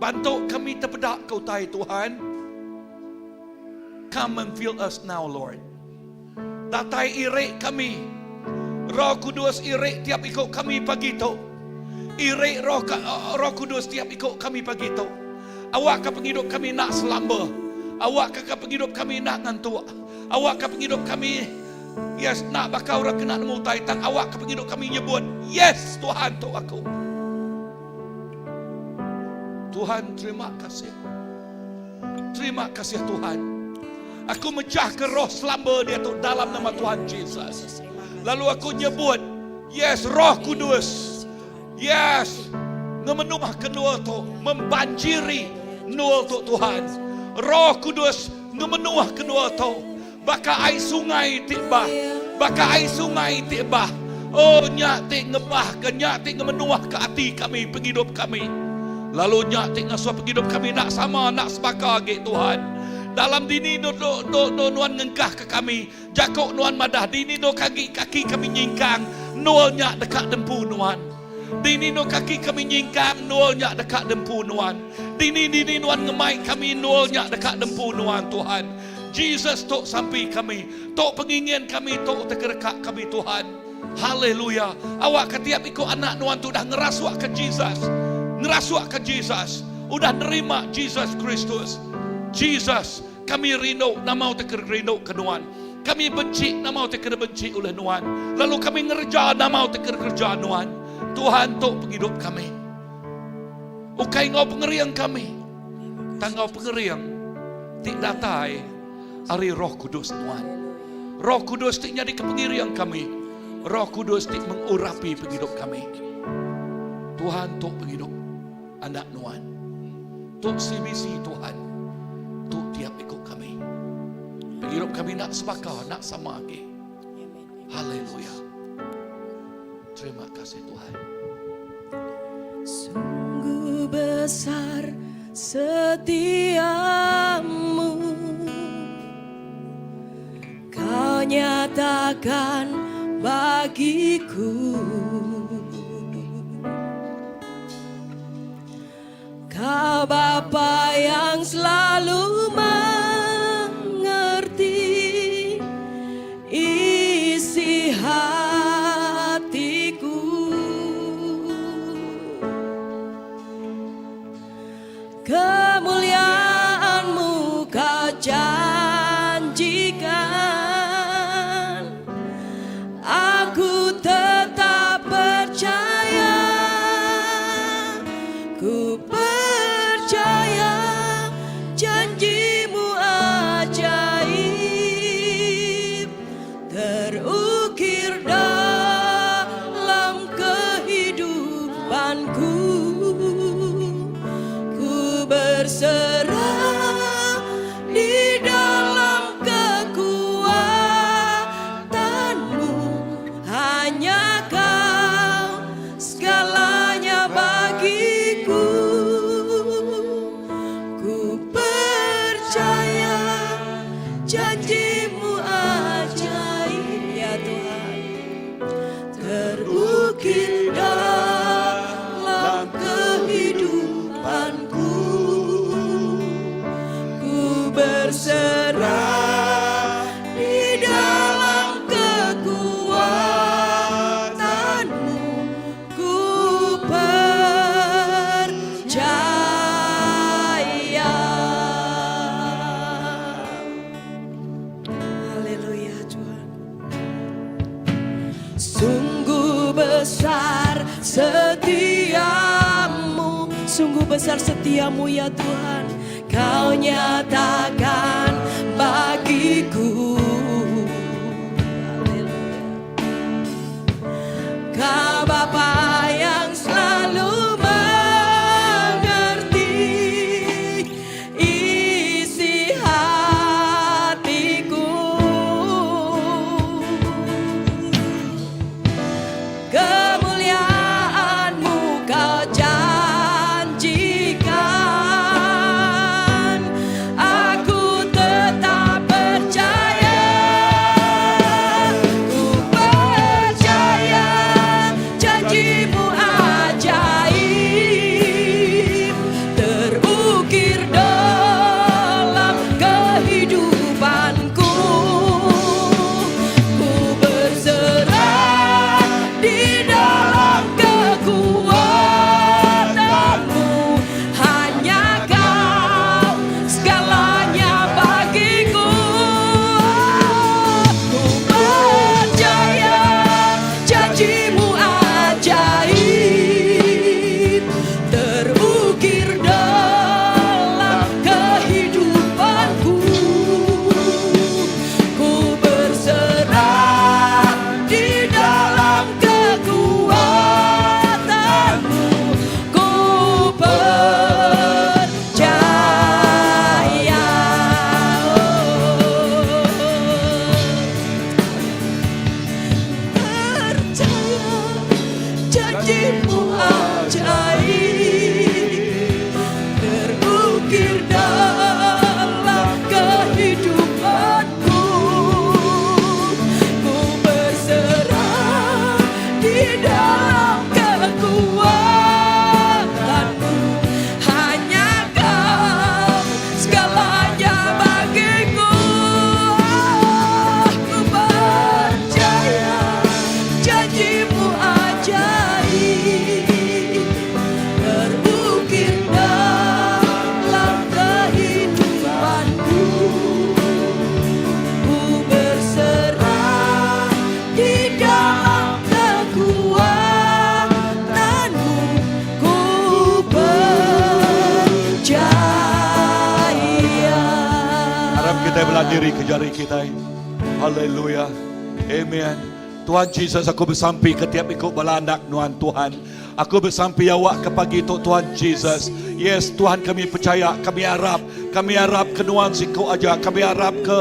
Bantu kami terpedak kau tai Tuhan. Come and fill us now, Lord. Datai irik kami. Roh Kudus irik tiap ikut kami pagi tu. Irik roh Kudus tiap ikut kami pagi tu. Awak ke penghidup kami nak selamba. Awak ke penghidup kami nak ngantuk. Awak ke penghidup kami yes nak bakal orang kena nemu taitang. Awak ke penghidup kami nyebut yes Tuhan tu aku. Tuhan terima kasih. Terima kasih Tuhan. Aku mecah ke roh selamba dia tu dalam nama Tuhan Yesus. Lalu aku nyebut Yes, Roh Kudus. Yes, ngemenuah kenua tu, membanjiri nual tu Tuhan. Roh Kudus ngemenuah kenua tu. Baka ai sungai tiba, baka ai sungai tiba. Oh, nyak ti ngebah ke, nyak ti ngemenuah ke hati kami, penghidup kami. Lalu nyak ti ngasuh penghidup kami nak sama, nak sebaka ke Tuhan. Dalam dini do nuan ngengkah ke kami, jakok nuan madah dini do kaki kami nyingkang, nual nyak dekat dempu nuan. Dini no kaki kami nyingkang, nual nyak dekat dempu nuan. Dini nuan ngemai kami, nual nyak dekat dempu nuan Tuhan. Jesus tok sampai kami, tok pengingin kami, tok tergerakak kami Tuhan. Haleluya. Awak ketiap ikut anak nuan tu dah ngerasuak ke Jesus, ngerasuak ke Jesus, udah nerima Jesus Kristus. Jesus, kami rindu nama teker rindu ke nuan. Kami benci nama teker benci oleh nuan. Lalu kami ngerja nama teker kerja nuan. Tuhan tok penghidup kami. Ukai ngau pengeriang kami, tangau pengeriang tik datai ari Roh Kudus Tuhan. Roh Kudus tik jadi kepengiriang kami. Roh Kudus tik mengurapi penghidup kami. Tuhan tok penghidup anak nuan. Tok CBC Tuhan. Tok tiap ikut kami. Penghidup kami nak sebaka, nak sama lagi. Haleluya. Terima kasih Tuhan. Sungguh besar setiamu, Kau nyatakan bagiku. Kau Bapa yang selalu mengerti isi hatiku. Kemuliaan-Mu Kau janjikan, aku tetap percaya, ku percaya janji-Mu ajaib terukir dalam kehidupanku. Ku berserah di dalam kekuatan-Mu, hanya Kau segalanya bagiku. Ku percaya janji-Mu ajaib, ya Tuhan, terukir dalam kehidupanku. Ku berserah di dalam kekuatan-Mu, ku percaya. Haleluya Tuhan. Sungguh besar setiamu, sungguh besar setiamu ya Tuhan. Kau nyatakan bagiku. Haleluya. Kau Bapa yang selalu mengerti isi hatiku. Kemuliaan-Mu Kau janjikan, aku tetap percaya, janjimu ajaib terukir dalam kehidupanku. Ku berserah di dalam kekuatanmu. Hanya Kau segalanya bagiku. Ku percaya janjimu ajaib terukir dalam kehidupanku. Ku berserah di dalam kekuatanmu. Ku percaya. Harap kita belah diri ke jari kita. Haleluya. Amen. Tuhan Yesus, aku bersampai ketiap ikut balanak Tuhan Tuhan. Aku bersampai awak ke pagi itu Tuhan Yesus. Yes Tuhan, kami percaya, kami harap ke Tuhan siku aja. Kami harap ke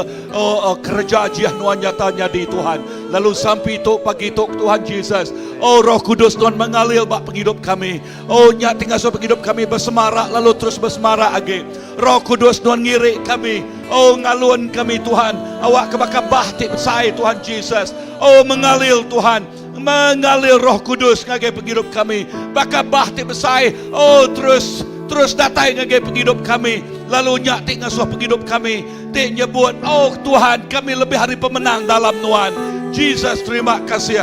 kerja ajiah Tuhan nyatanya di Tuhan. Lalu sampai itu pagi itu Tuhan Yesus. Oh Roh Kudus Tuhan mengalir bak penghidup kami. Oh nyak tinggal so penghidup kami bersemarak lalu terus bersemarak lagi. Roh Kudus Tuhan ngirik kami. Oh ngalun kami Tuhan. Awak kebakar bahtik besar Tuhan Yesus. Oh mengalir Tuhan. Mengalir Roh Kudus ngagai penghidup kami. Bakar bahtik besar. Oh terus datang ngagai penghidup kami. Lalu nyak tik ngasuh penghidup kami. Tik nyebut, oh Tuhan kami lebih hari pemenang dalam Tuhan. Jesus, terima kasih.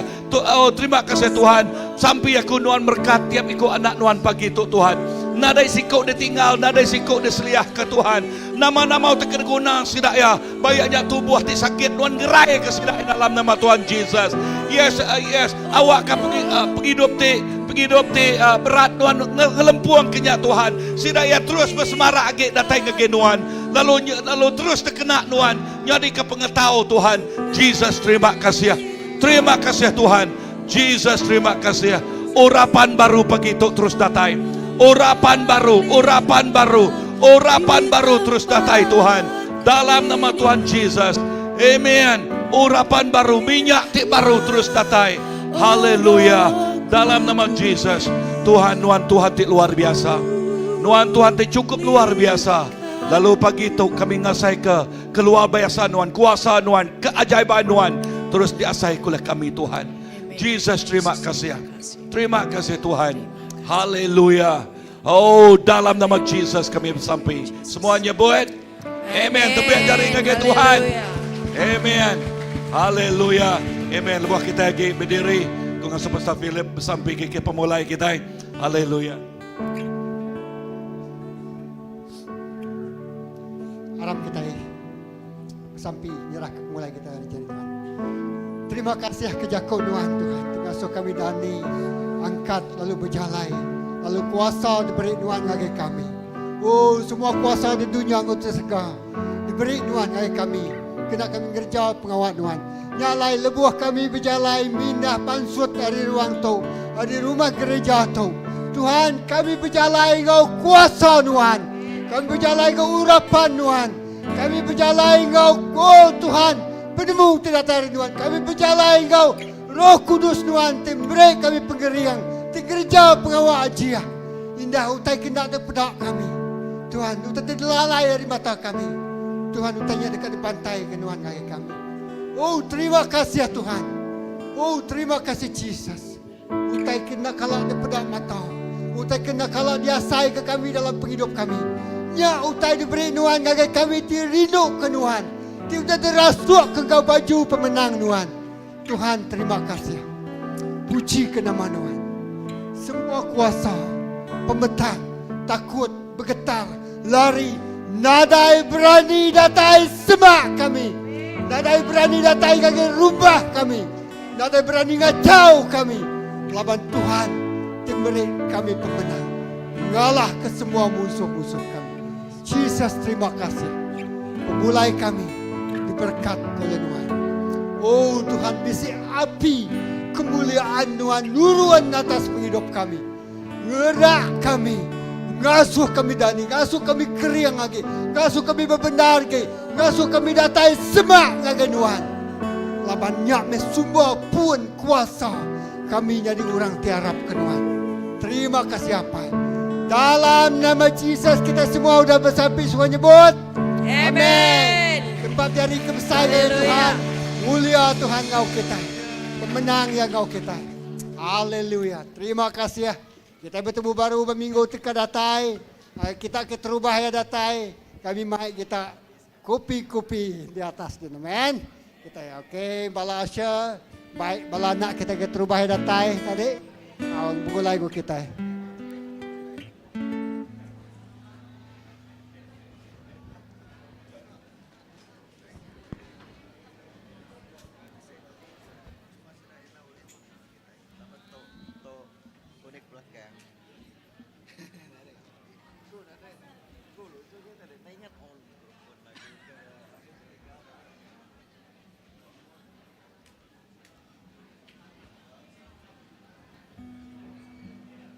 Terima kasih Tuhan. Sampai aku Tuhan berkat tiap ikut anak Tuhan pagi itu Tuhan. Nadai sikuk dia tinggal, nadai sikuk dia seliah ke Tuhan. Nama-nama tak guna sidak ya. Bayaknya tubuh ti sakit Tuhan gerai ke sidak dalam nama Tuhan Jesus. Yes. Awak kan penghidup ti berat Tuhan ngelempuang kenyak Tuhan. Sidak ya terus bersemarak age datang ke Tuhan. Lalu terus terkena Tuhan. Jadi ke pengetahu Tuhan. Jesus, terima kasih. Terima kasih Tuhan. Jesus, terima kasih. Urapan baru pagi itu terus datang. Urapan baru terus datang Tuhan. Dalam nama Tuhan Jesus. Amen. Urapan baru, minyak tik baru terus datang. Haleluya. Dalam nama Jesus. Tuhan tik luar biasa. Tuhan tik cukup luar biasa. Lalu pagi itu kami ngasai ke luar biasa Tuhan, kuasa Tuhan, keajaiban Tuhan terus diasai oleh kami Tuhan. Jesus, terima kasih. Terima kasih Tuhan. Haleluya. Oh, dalam nama Jesus kami bersampai. Semuanya buat. Amen. Tepiak jari kaki Tuhan. Amen. Haleluya. Amen. Lepas kita lagi berdiri. Dengan Superstar Philip bersampai ke pemulai kita. Haleluya. Harap kita sampai nyerah mulai kita hari jadi Tuhan. Terima kasih kejakau Tuhan Tuhan. Termasuk kami Dani angkat lalu berjalan. Lalu kuasa diberi Tuhan bagi kami. Oh semua kuasa di dunia engkau tersegah. Diberi Tuhan bagi kami. Kena kami kerja pengawal Tuhan. Nyalai lebuh kami berjalan mindah pansut dari ruang tu. Dari rumah gereja tu. Tuhan kami berjalan engkau kuasa Tuhan. Kami berjalan engkau urapan Tuhan. Kami berjalan engkau, oh Tuhan, penemu tidak dari Tuhan. Kami berjalan engkau, Roh Kudus Tuhan, memberi kami penggerian, kerja pengawal ajiah. Indah utai kena terpedak kami. Tuhan, utai terlalai dari mata kami. Tuhan, utainya dekat di pantai ke Tuhan kaki kami. Oh, terima kasih ya Tuhan. Oh, terima kasih Jesus. Utai kena kalau terpedak mata. Utai kena kalau diasai ke kami dalam penghidup kami. Ya utai diberi Tuhan agar kami rindu ke Tuhan. Tidak terasuk ke kau baju pemenang Tuhan. Tuhan terima kasih. Puji ke nama Tuhan. Semua kuasa, pemetar, takut, bergetar, lari. Nadai berani datai semak kami. Nadai berani datai kaki rubah kami. Nadai berani ngacau kami. Laban Tuhan diberi kami pemenang. Ngalah ke semua musuh-musuh kami. Jesus terima kasih. Memulai kami diberkat oleh Tuhan. Oh Tuhan bisi api kemuliaan Tuhan nuruan atas penghidup kami. Gerak kami. Ngasuh kami Dani. Ngasuh kami keriang lagi. Ngasuh kami bebenar lagi. Ngasuh kami datai semak lagi Tuhan. Labannya mesumba pun kuasa kami jadi orang tiarap kenuan. Terima kasih apa. Dalam nama Yesus kita semua sudah bersabit semua nyebut. Amin. Sebab dari kebesaran Tuhan, mulia Tuhan Engkau kita. Pemenang yang Engkau kita. Haleluya. Terima kasih ya. Kita bertemu baru berminggu teka datai. Kita keterubah ya datai. Kami mai kita kopi-kopi di atas di amen. Kita ya oke, bala Asya. Baik bala anak kita keterubah ya datai tadi. Buku lagu kita.